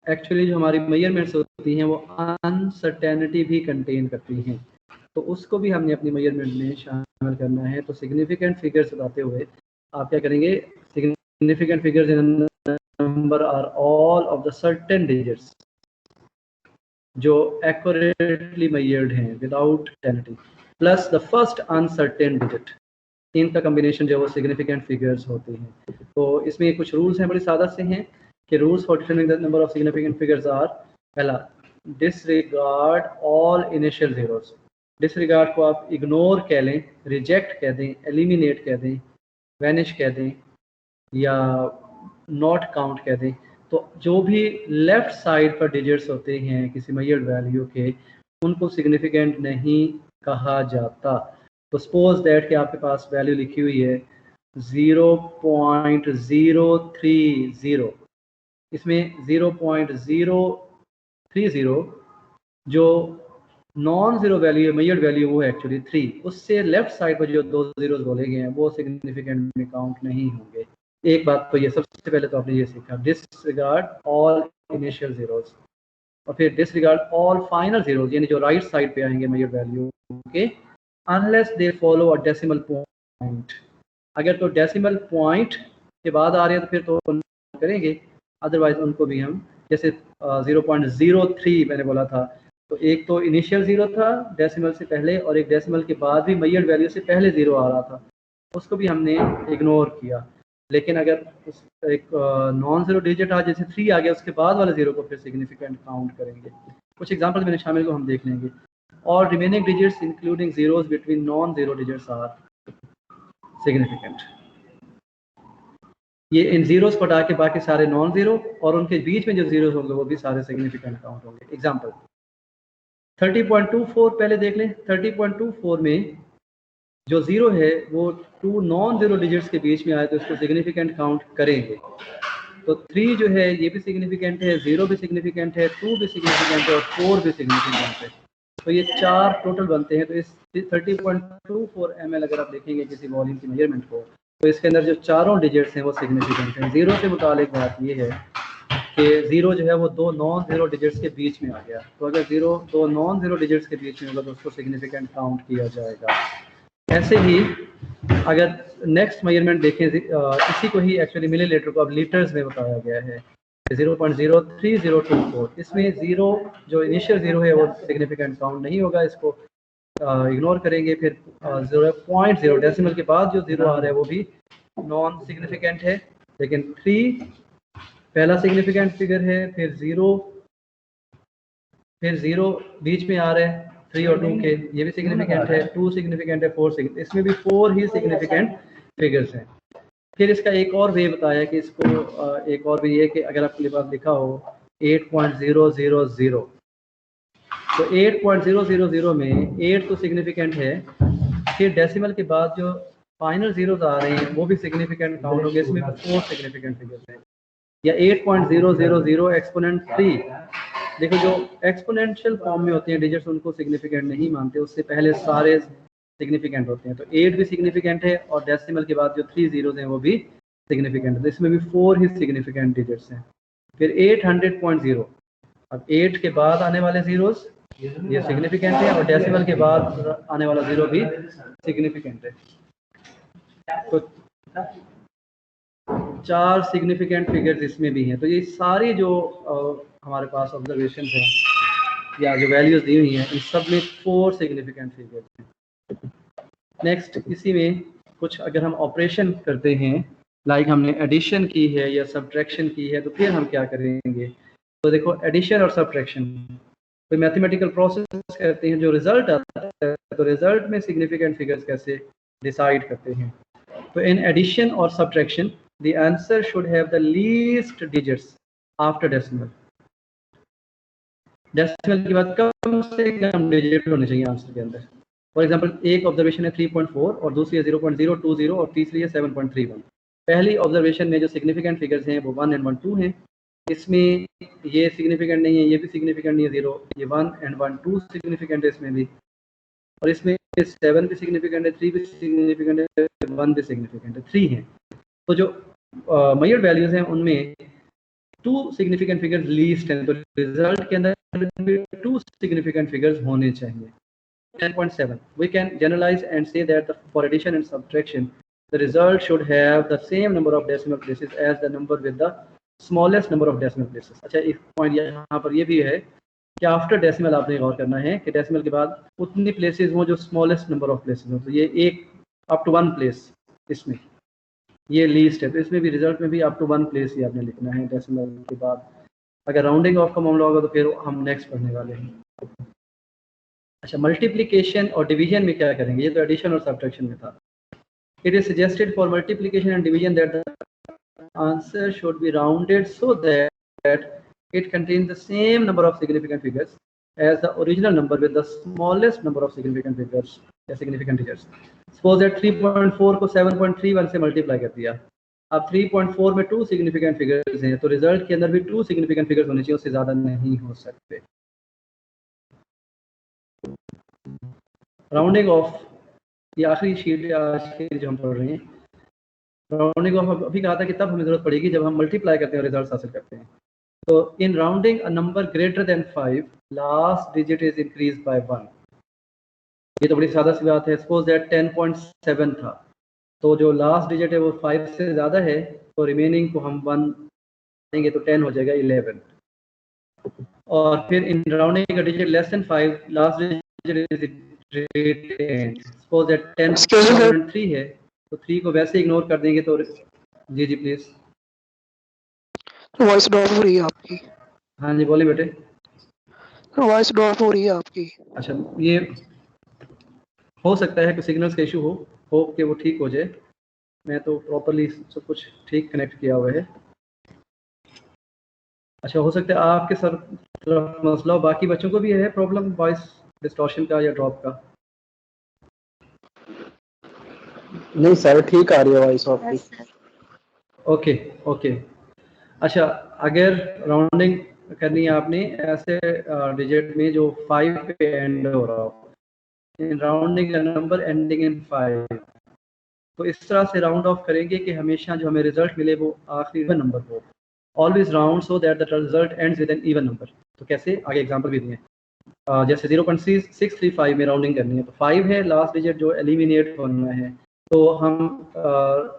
Actually जो हमारी measurements होती हैं वो अनसर्टेनिटी भी कंटेन करती हैं, तो उसको भी हमने अपनी मेजरमेंट में शामिल करना है। तो सिग्निफिकेंट फिगर्स बताते हुए आप क्या करेंगे, significant figures in number are all of the certain digits जो एक्यूरेटली मेजर्ड हैं विदाउट टेनिटी plus the first uncertain digit, इनका कॉम्बिनेशन जो है वो सिग्निफिकेंट फिगर्स होते हैं। तो इसमें कुछ रूल्स हैं, बड़े सादा से हैं कि rules for determining the number of significant figures are, पहला disregard all initial zeros. Disregard को आप इग्नोर कह लें, रिजेक्ट कह दें, एलिमिनेट कह दें, वैनिश कह दें या नॉट काउंट कह दें। तो जो भी लेफ्ट साइड पर डिजिट्स होते हैं किसी मेजर्ड वैल्यू के, उनको सिग्निफिकेंट नहीं कहा जाता। तो सपोज दैट कि आपके पास वैल्यू लिखी हुई है 0.030, इसमें 0.030 जो नॉन जीरो वैल्यू है, मेजर्ड वैल्यू, वो है एक्चुअली 3, उससे लेफ्ट साइड पर जो 2 जीरोस बोले गए हैं वो सिग्निफिकेंट में काउंट नहीं होंगे। एक बात तो ये, सबसे पहले तो आपने ये सीखा डिसरिगार्ड ऑल इनिशियल जीरोस, और फिर डिसरिगार्ड ऑल फाइनल जीरोस, यानी जो राइट साइड पे आएंगे मेजर वैल्यू के, unless they follow a decimal point. अगर तो डेसिमल पॉइंट के बाद आ रहे हैं तो फिर तो करेंगे, अदरवाइज उनको भी हम, जैसे 0.03 मैंने बोला था, तो एक तो इनिशियल जीरो था डेसिमल से पहले, और एक डेसिमल के बाद भी मेजर्ड वैल्यू से पहले जीरो आ रहा था, उसको भी हमने इग्नोर किया। लेकिन अगर एक नॉन जीरो डिजिट आ, जैसे 3 आ गया, उसके बाद वाले जीरो को फिर सिग्निफिकेंट काउंट करेंगे। कुछ एग्जांपल मैंने शामिल को हम देख लेंगे। और remaining digits including zeros between non zero digits are significant. ये इन जीरोस को हटा के बाकी सारे नॉन जीरो, और उनके बीच में जो जीरोस होंगे वो भी सारे सिग्निफिकेंट काउंट होंगे। एग्जांपल 30.24 पहले देख लें। 30.24 में जो जीरो है वो 2 नॉन जीरो डिजिट्स के बीच में आए तो इसको सिग्निफिकेंट काउंट करेंगे। तो 3 जो है ये भी सिग्निफिकेंट है, 0 भी सिग्निफिकेंट है, 2 भी सिग्निफिकेंट है और 4 भी सिग्निफिकेंट है। तो ये 4 टोटल बनते हैं। तो इस 30.24 ml अगर आप देखेंगे किसी वॉल्यूम की मेजरमेंट को, तो इसके अंदर जो चारों डिजिट्स हैं वो सिग्निफिकेंट हैं। जीरो से मुतालिक बात ये है कि जीरो जो है वो 2 नॉन जीरो डिजिट्स के बीच में आ गया, तो अगर जीरो 2 नॉन जीरो डिजिट्स के बीच में होगा तो उसको सिग्निफिकेंट काउंट किया जाएगा। ऐसे ही अगर नेक्स्ट मेजरमेंट देखें, इसी को ही एक्चुअली मिलीलीटर को अब लीटर्स में बताया गया है 0.03024, इसमें जीरो जो इनिशियल जीरो है वो सिग्निफिकेंट काउंट नहीं होगा, इसको इग्नोर करेंगे। फिर 0.0 डेसिमल के बाद जो जीरो आ रहा है वो भी नॉन सिग्निफिकेंट है, लेकिन 3 पहला सिग्निफिकेंट फिगर है, फिर जीरो बीच में आ रहा है 3 और 2 के, ये भी सिग्निफिकेंट है, 2 सिग्निफिकेंट है, 4 सिग्निफिकेंट, इसमें भी 4 ही सिग्निफिकेंट फिगर्स हैं। फिर इसका एक और वे बताया कि इसको एक और भी ये कि अगर आपके पास लिखा हो 8.000, तो 8.000 में 8 तो सिग्निफिकेंट है, फिर डेसिमल के बाद जो फाइनल जीरोस आ रहे हैं वो भी सिग्निफिकेंट काउंट होंगे, इसमें 4 सिग्निफिकेंट फिगर्स हैं। या 8.000 एक्सपोनेंट 3, देखो जो एक्सपोनेंशियल फॉर्म में होते हैं डिजिट्स उनको सिग्निफिकेंट नहीं मानते, उससे पहले सारे सिग्निफिकेंट होते हैं। तो 8 भी सिग्निफिकेंट है और डेसिमल के बाद जो 3 जीरोस हैं वो भी सिग्निफिकेंट है, तो इसमें भी 4 ही सिग्निफिकेंट डिजिट्स हैं। फिर 800.0, अब 8 के बाद आने वाले जीरोस ये सिग्निफिकेंट है और डेसिमल के बाद आने वाला जीरो भी सिग्निफिकेंट है। तो 4 सिग्निफिकेंट फिगर्स इसमें भी हैं। तो ये सारी जो हमारे पास ऑब्जर्वेशन है या जो वैल्यूज दी हुई हैं, इन सब में 4 सिग्निफिकेंट फिगर्स हैं। नेक्स्ट इसी में कुछ अगर हम ऑपरेशन करते हैं, लाइक हमने एडिशन की है या सब्ट्रैक्शन की है, तो फिर हम क्या करेंगे। तो देखो एडिशन और सब्ट्रैक्शन कोई मैथमेटिकल प्रोसेस करते हैं, जो रिजल्ट आता है तो रिजल्ट में सिग्निफिकेंट फिगर्स कैसे डिसाइड करते हैं। तो इन एडिशन और subtraction the answer should have the least digits after decimal. Decimal के बाद कम से कम डिजिट होने चाहिए आंसर के अंदर। फॉर एग्जांपल एक ऑब्जर्वेशन है 3.4 और दूसरी है 0.020 और तीसरी है 7.31। पहली ऑब्जर्वेशन में जो सिग्निफिकेंट फिगर्स हैं वो 1 and 1 2 हैं, इसमें ये सिग्निफिकेंट नहीं है, ये भी सिग्निफिकेंट नहीं है 0, ये 1 and 1 2 सिग्निफिकेंट है इसमें भी, और इसमें 7 भी सिग्निफिकेंट है, 3 भी सिग्निफिकेंट है, 1 भी सिग्निफिकेंट है, 3 है। तो जो मेजर्ड वैल्यूज हैं उनमें टू सिग्निफिकेंट फिगर्स लीस्ट हैं, तो रिजल्ट के अंदर टू सिग्निफिकेंट फिगर्स होने चाहिए। 10.7 we can generalize and say that for addition and subtraction the result should have the same number of decimal places as the number with the smallest number of decimal places। अच्छा, एक point यहाँ पर ये भी है कि after decimal आपने गौर करना है कि डेसिमल के बाद उतनी प्लेसेस हों जो स्मॉलेस्ट नंबर ऑफ प्लेसेस हो, तो ये एक अप टू 1 प्लेस इसमें ये लीस्ट है, तो इसमें भी रिजल्ट में भी अप टू 1 प्लेस ही आपने लिखना है डेसिमल के बाद। अगर राउंडिंग ऑफ का मामला होगा तो फिर हम नेक्स्ट पढ़ने वाले हैं। अच्छा, मल्टीप्लिकेशन और डिवीजन में क्या करेंगे, ये तो एडिशन और सब्ट्रैक्शन में था। It is suggested for multiplication and division that the answer should be rounded so that it contains the same number of significant figures as the original number with the smallest number of significant figures या significant figures। Suppose that 3.4 को 7.31 से multiply कर दिया, अब 3.4 में 2 significant figures हैं, तो result के अंदर भी 2 सिग्निफिकेंट फिगर्स होने चाहिए, उससे ज़्यादा नहीं हो सकते। राउंडिंग ऑफ, ये आखिरी शीट आज की जो हम पढ़ रहे हैं, राउंडिंग ऑफ अभी कहा था कि तब हमें ज़रूरत पड़ेगी जब हम मल्टीप्लाई करते हैं और रिजल्ट हासिल करते हैं। तो in rounding a number greater than 5 last digit is increase by 1। ये तो बड़ी सादा सी बात है। सपोज दैट 10.7 था, तो जो लास्ट डिजिट है वो 5 से ज़्यादा है, तो रिमेनिंग को हम 1 देंगे तो 10 हो जाएगा 11। और फिर in rounding a digit less than 5 last digit is 10। Suppose that 10.3 है, तो 3 को वैसे इग्नोर कर देंगे तो जी जी प्लीज। वॉइस ड्रॉप हो रही है आपकी। हाँ जी बोले बेटे। वॉइस ड्रॉप हो रही है आपकी। अच्छा, ये हो सकता है कि सिग्नल्स का इशू हो, होप कि वो ठीक हो जाए। मैं तो प्रॉपरली सब कुछ ठीक कनेक्ट किया हुआ है। अच्छा, हो सकता है आपके सर मसला हो, बाकी बच्चों को भी है प्रॉब्लम वॉइस डिस्टॉर्शन का या ड्रॉप का? नहीं सर, ठीक आ रही है वॉइस आपकी। Okay okay. अच्छा, अगर राउंडिंग करनी है आपने ऐसे डिजिट में जो 5 पे एंड हो रहा हो, इन राउंडिंग नंबर एंडिंग इन 5, तो इस तरह से राउंड ऑफ करेंगे कि हमेशा जो हमें रिजल्ट मिले वो आखिरी इवन नंबर हो। Always round so that the result ends with an even number. तो कैसे, आगे एग्जांपल भी दिए। जैसे 0.635 में राउंडिंग करनी है, तो 5 है लास्ट डिजिट जो एलिमिनेट होना है, तो हम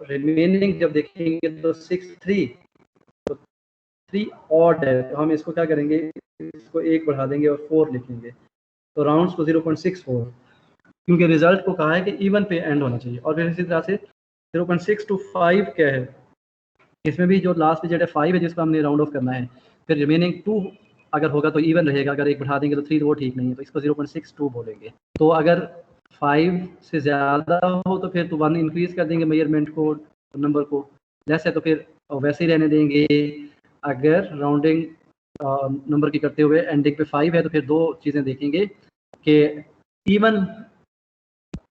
रिमेनिंग जब देखेंगे तो 63, तो 3 ऑड है, तो हम इसको क्या करेंगे, इसको 1 बढ़ा देंगे और 4 लिखेंगे, तो राउंड्स को 0.64, क्योंकि रिजल्ट को कहा है कि इवन पे एंड होना चाहिए। और फिर इसी तरह से 0.625 क्या है, इसमें भी जो लास्ट डिजिट है 5 है जिसको हमने राउंड ऑफ करना है, फिर रिमेनिंग 2 अगर होगा तो इवन रहेगा, अगर 1 बढ़ा देंगे तो 3 तो वो ठीक नहीं है, तो इसको 0.62 बोलेंगे। तो अगर 5 से ज़्यादा हो तो फिर तो 1 इंक्रीज़ कर देंगे मेजरमेंट को, नंबर को, लेस है तो फिर वैसे ही रहने देंगे। अगर राउंडिंग नंबर की करते हुए एंडिंग पे 5 है तो फिर 2 चीज़ें देखेंगे कि इवन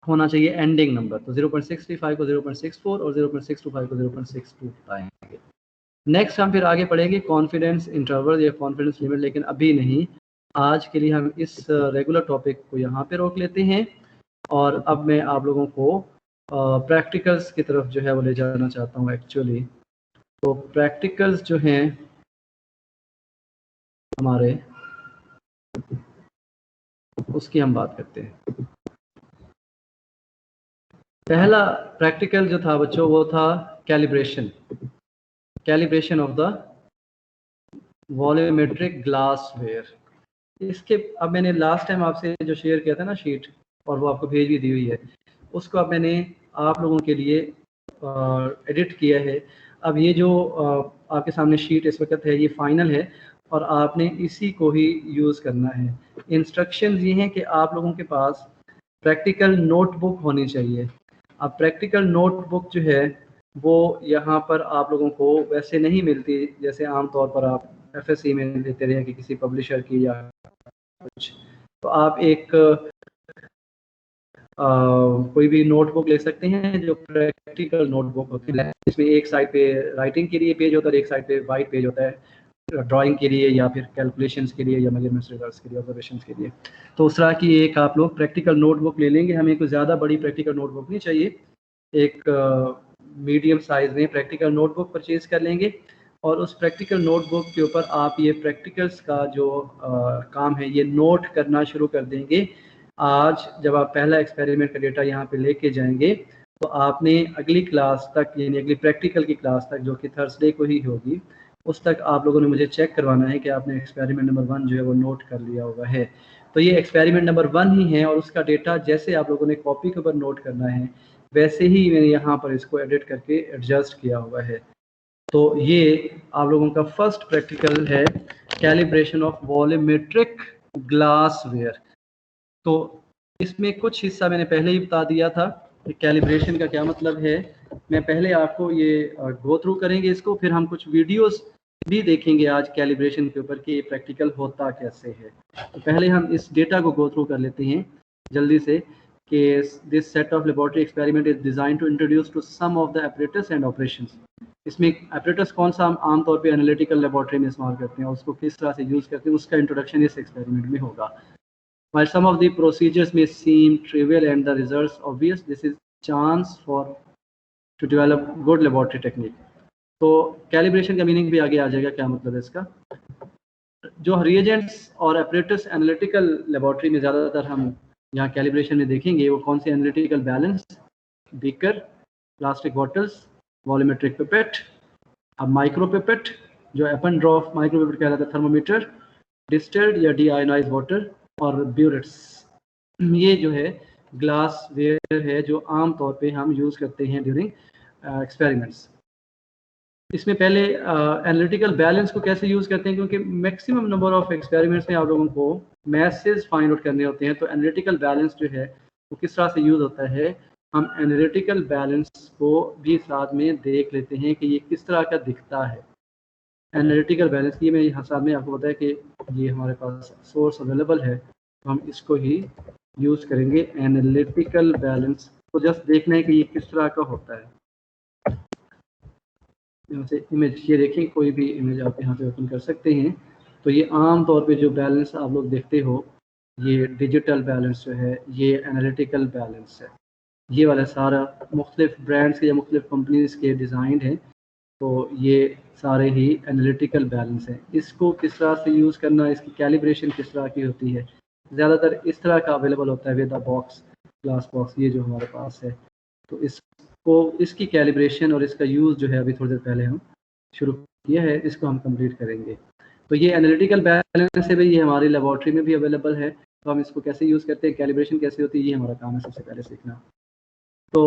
होना चाहिए एंडिंग नंबर, तो 0.65 को 0.64 और 0.625 को 0.62 पाएंगे। नेक्स्ट हम फिर आगे पढ़ेंगे कॉन्फिडेंस इंटरवल या कॉन्फिडेंस लिमिट, लेकिन अभी नहीं। आज के लिए हम इस रेगुलर टॉपिक को यहाँ पे रोक लेते हैं और अब मैं आप लोगों को प्रैक्टिकल्स की तरफ जो है वो ले जाना चाहता हूँ एक्चुअली। तो प्रैक्टिकल्स जो हैं हमारे, उसकी हम बात करते हैं। पहला प्रैक्टिकल जो था बच्चों वो था calibration of the volumetric glassware. इसके अब मैंने लास्ट टाइम आपसे जो शेयर किया था ना शीट, और वो आपको भेज भी दी हुई है, उसको अब मैंने आप लोगों के लिए एडिट किया है। अब ये जो आपके सामने शीट इस वक्त है ये फाइनल है और आपने इसी को ही यूज़ करना है। इंस्ट्रक्शंस ये हैं कि आप लोगों के पास प्रैक्टिकल नोटबुक होनी चाहिए। अब प्रैक्टिकल नोटबुक जो है वो यहाँ पर आप लोगों को वैसे नहीं मिलती जैसे आम तौर पर आप FSC में लेते रहे कि किसी पब्लिशर की या कुछ। तो आप एक कोई भी नोटबुक ले सकते हैं जो प्रैक्टिकल नोटबुक होती है, इसमें एक साइड पे राइटिंग के लिए पेज होता है, एक साइड पे वाइट पेज होता है ड्राइंग के लिए या फिर कैलकुलेशंस के लिए या मेजरमेंट्स रिजल्ट्स के लिए, ऑब्जर्वेशंस के लिए। तो उस तरह की एक आप लोग प्रैक्टिकल नोटबुक ले लेंगे। हमें कोई ज़्यादा बड़ी प्रैक्टिकल नोटबुक नहीं चाहिए, एक मीडियम साइज़ में प्रैक्टिकल नोटबुक परचेज़ कर लेंगे और उस प्रैक्टिकल नोटबुक के ऊपर आप ये प्रैक्टिकल्स का जो काम है ये नोट करना शुरू कर देंगे। आज जब आप पहला एक्सपेरिमेंट का डेटा यहाँ पे लेके जाएंगे तो आपने अगली क्लास तक यानी अगली प्रैक्टिकल की क्लास तक जो कि थर्सडे को ही होगी उस तक आप लोगों ने मुझे चेक करवाना है कि आपने एक्सपेरिमेंट नंबर 1 जो है वो नोट कर लिया हुआ है। तो ये एक्सपेरिमेंट नंबर 1 ही है और उसका डेटा जैसे आप लोगों ने कॉपी के ऊपर नोट करना है वैसे ही मैंने यहाँ पर इसको एडिट करके एडजस्ट किया हुआ है। तो ये आप लोगों का फर्स्ट प्रैक्टिकल है कैलिब्रेशन ऑफ वॉल्यूमेट्रिक ग्लासवेयर। तो इसमें कुछ हिस्सा मैंने पहले ही बता दिया था कि कैलिब्रेशन का क्या मतलब है। मैं पहले आपको ये गो थ्रू करेंगे इसको, फिर हम कुछ वीडियोस भी देखेंगे आज कैलिब्रेशन के ऊपर कि ये प्रैक्टिकल होता कैसे है। तो पहले हम इस डेटा को गो थ्रू कर लेते हैं जल्दी से कि this set of laboratory experiment is design to introduce to some of the apparatus and operations. इसमें एपरेटस कौन सा हम आमतौर पे एनालिटिकल लेबोरेटरी में इस्तेमाल करते हैं, उसको किस तरह से यूज़ करते हैं, उसका इंट्रोडक्शन इस एक्सपेरिमेंट में होगा। While some of the procedures may seem trivial and the results obvious, this is chance for to develop good laboratory technique. तो कैलिब्रेशन का मीनिंग भी आगे आ जाएगा, क्या मतलब है इसका। जो रिएजेंट्स और एपरेटस एनालिटिकल लेबोरेटरी में ज़्यादातर हम यहाँ कैलिब्रेशन में देखेंगे वो कौन से analytical balance, beaker, plastic bottles, volumetric pipette, अब माइक्रो पिपेट जो एपन ड्रॉप माइक्रो पिपेट कहलाता है, थर्मोमीटर, डिस्टिल्ड या डीआयोनाइज्ड वाटर और ब्यूरेट्स। ये जो है ग्लास वेयर है जो आम तौर पे हम यूज़ करते हैं ड्यूरिंग एक्सपेरिमेंट्स। इसमें पहले एनालिटिकल बैलेंस को कैसे यूज़ करते हैं, क्योंकि मैक्सिमम नंबर ऑफ एक्सपेरिमेंट्स में आप लोगों को मैसेज फाइंड आउट करने होते हैं। तो एनालिटिकल बैलेंस जो है वो किस तरह से यूज़ होता है, हम एनालिटिकल बैलेंस को भी साथ में देख लेते हैं कि ये किस तरह का दिखता है। एनालिटिकल बैलेंस की मैं यहाँ साथ में आपको बताया कि ये हमारे पास सोर्स अवेलेबल है, तो हम इसको ही यूज़ करेंगे। एनालिटिकल बैलेंस को जस्ट देखना है कि ये किस तरह का होता है। यहाँ से इमेज ये देखें, कोई भी इमेज आप यहाँ पे ओपन कर सकते हैं। तो ये आम तौर पे जो बैलेंस आप लोग देखते हो ये डिजिटल बैलेंस जो है ये एनालिटिकल बैलेंस है। ये वाला सारा मुख्तलिफ ब्रांड्स के या मुख्तलिफ कंपनीज़ के डिज़ाइन है, तो ये सारे ही एनालिटिकल बैलेंस हैं। इसको किस तरह से यूज़ करना, इसकी कैलिब्रेशन किस तरह की होती है, ज़्यादातर इस तरह का अवेलेबल होता है with the box, glass box ये जो हमारे पास है। तो इसको इसकी कैलिब्रेशन और इसका यूज़ जो है अभी थोड़ी देर पहले हम शुरू किया है, इसको हम कंप्लीट करेंगे। तो ये एनालिटिकल बैलेंस है भाई, ये हमारी लेबॉर्ट्री में भी अवेलेबल है। तो हम इसको कैसे यूज़ करते हैं, कैलिब्रेशन कैसे होती है, ये हमारा काम है सबसे पहले सीखना। तो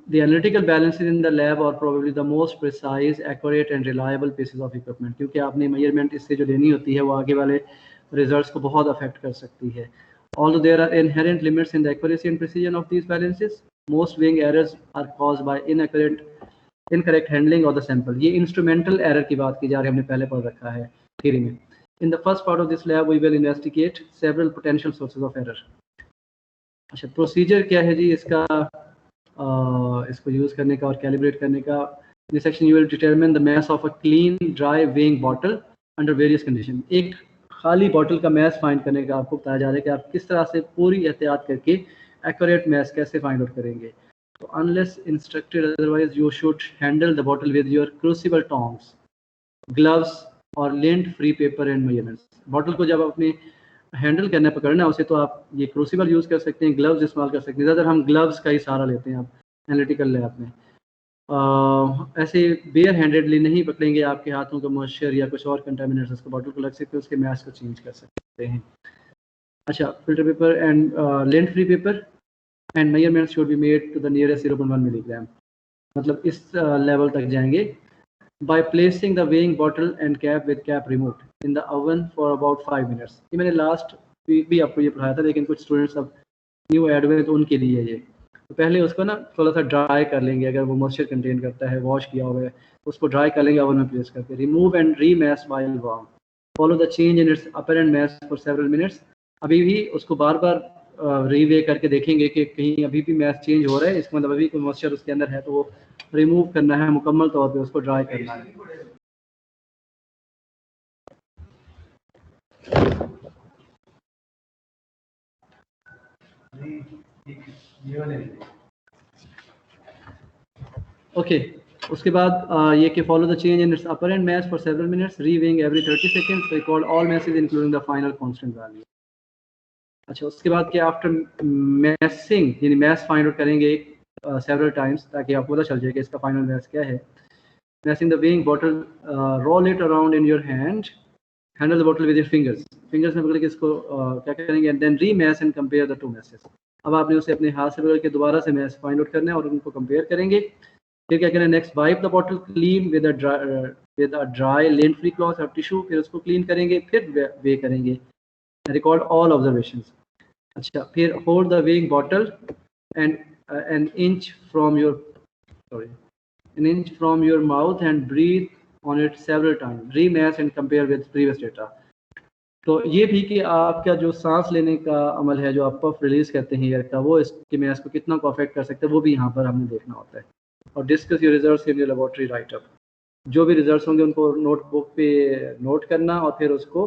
the analytical balances in the lab are probably the most precise, accurate and reliable pieces of equipment, क्योंकि आपने मेजरमेंट इससे जो लेनी होती है वो आगे वाले रिजल्ट्स को बहुत अफेक्ट कर सकती है। Although there are inherent limits in the accuracy and precision of these balances, most weighing errors are caused by incorrect handling of the sample। ये इंस्ट्रूमेंटल एरर की बात की जा रही है, हमने पहले पढ़ रखा है थ्योरी में। In the first part of this lab we will investigate several potential sources of error। अच्छा, प्रोसीजर क्या है जी इसका, इसको यूज़ करने का और कैलिब्रेट करने का। This section you will determine the mass of a clean dry weighing bottle under various condition. एक खाली बॉटल का मैस फाइंड करने का आपको बताया जा रहा है कि आप किस तरह से पूरी एहतियात करके एक्यूरेट मैस कैसे फाइंड आउट करेंगे। तो unless instructed otherwise you should handle the bottle with your crucible tongs, gloves और lint free paper and measurements. Bottle को जब अपने हैंडल करना पकड़ना उसे तो आप ये क्रूसिबल यूज़ कर सकते हैं, ग्लव्स इस्तेमाल कर सकते हैं। ज़्यादातर हम ग्लव्स का ही सहारा लेते हैं आप एनालिटिकल लैब में। ऐसे बेयर हैंडेडली नहीं पकड़ेंगे, आपके हाथों का मॉइस्चर या कुछ और कंटामिनेट्स उसको बॉटल को लग सकते हैं, उसके मैस को चेंज कर सकते हैं। अच्छा, filter paper and lint free paper and measurements should be made to the nearest 0.1 milligram, मतलब इस लेवल तक जाएंगे। by placing the weighing bottle and cap with cap removed in the oven for about 5 minutes। ये मैंने last week भी आपको ये पढ़ाया था, लेकिन कुछ स्टूडेंट्स अब न्यू ऐड हुए तो उनके लिए ये। तो पहले उसको ना थोड़ा सा ड्राई कर लेंगे, अगर वो मॉइस्चर कंटेन करता है, वॉश किया हुआ है, तो उसको ड्राई कर लेंगे ओवन में प्लेस करके। Remove and re mass while warm, follow the change in its apparent mass for several minutes. अभी भी उसको बार बार रीवे करके देखेंगे कि कहीं अभी भी मैस चेंज हो रहा है, इसका मतलब अभी कोई मॉइस्चर उसके अंदर है, तो वो रिमूव करना है, मुकम्मल तौर पे उसको ड्राई करना है। ओके, उसके बाद ये कि follow the change in its apparent mass for several minutes, reweighing every 30 seconds, record all masses including the final constant value. अच्छा, उसके बाद कि आफ्टर मैसिंग यानी मैस फाइंड आउट करेंगे सेवरल टाइम्स ताकि आपको पता चल जाए कि इसका फाइनल मैस क्या है। मैसिंग the weighing bottle, roll it around in your hand, handle the bottle with your fingers में पकड़ के इसको क्या करेंगे, and then remass and compare the two masses। अब आपने उसे अपने हाथ से पकड़ के दोबारा से मैस फाइंड आउट करना है और उनको कंपेयर करेंगे। फिर क्या करें, next wipe the bottle clean with a dry lent free cloth और टिश्यू, फिर उसको क्लीन करेंगे, फिर वे करेंगे, रिकॉर्ड ऑल ऑब्जर्वेशंस। अच्छा, फिर hold the weighing bottle and an inch from your mouth and breathe on it several times, remass and compare with previous data। तो ये भी कि आपका जो सांस लेने का अमल है, जो आप पफ रिलीज करते हैं एयर का, वो इसके मैस को कितना को अफेक्ट कर सकते हैं, वो भी यहाँ पर हमने देखना होता है। और discuss your results in your laboratory right up, जो भी रिजल्ट्स होंगे उनको नोटबुक पे नोट करना और फिर उसको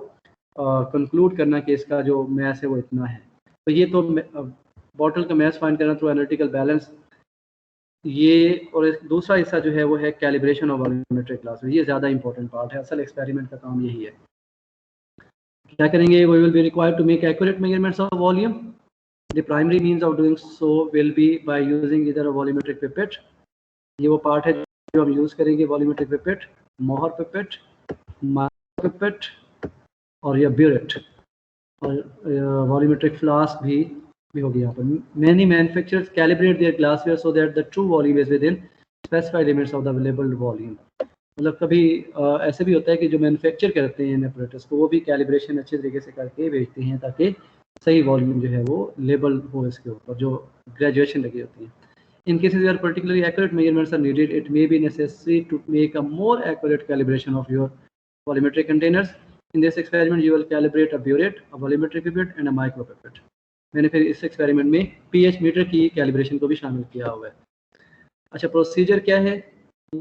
कंक्लूड करना कि इसका जो मैस है वो इतना है। तो ये तो बॉटल का मैस फाइंड करना थ्रू एनालिटिकल बैलेंस ये। और दूसरा हिस्सा जो है वो है कैलिब्रेशन ऑफ वॉल्यूमेट्रिक ग्लास, ये ज़्यादा इंपॉर्टेंट पार्ट है, असल एक्सपेरिमेंट का काम यही है। क्या करेंगे, we will be required to make accurate measurements of volume. The primary means of doing so will be by using इधर अ वॉल्यूमेट्रिक पिपेट। ये वो पार्ट है जो हम यूज़ करेंगे, वॉल्यूमेट्रिक पिपेट, मोहर पिपेट, माइक्रो पिपेट और या ब्यूरेट, और वॉल्यूमेट्रिक फ्लास्क भी होगी यहाँ पर। Many manufacturers calibrate their glassware so that the true volume is within specified limits of the available volume। मतलब कभी ऐसे भी होता है कि जो मैन्युफैक्चर करते हैं एपरेटस को, वो भी कैलिब्रेशन अच्छे तरीके से करके बेचते हैं ताकि सही वॉल्यूम जो है वो लेबल हो इसके ऊपर, जो ग्रेजुएशन लगी होती है। In cases where particularly accurate measurements are needed, it may be necessary to make a more accurate calibration of your volumetric containers। In this experiment, you will calibrate a burette, a volumetric pipette, and a micro pipette। मैंने फिर इस experiment में pH metre की calibration को भी शामिल किया हुआ है। अच्छा, प्रोसीजर क्या है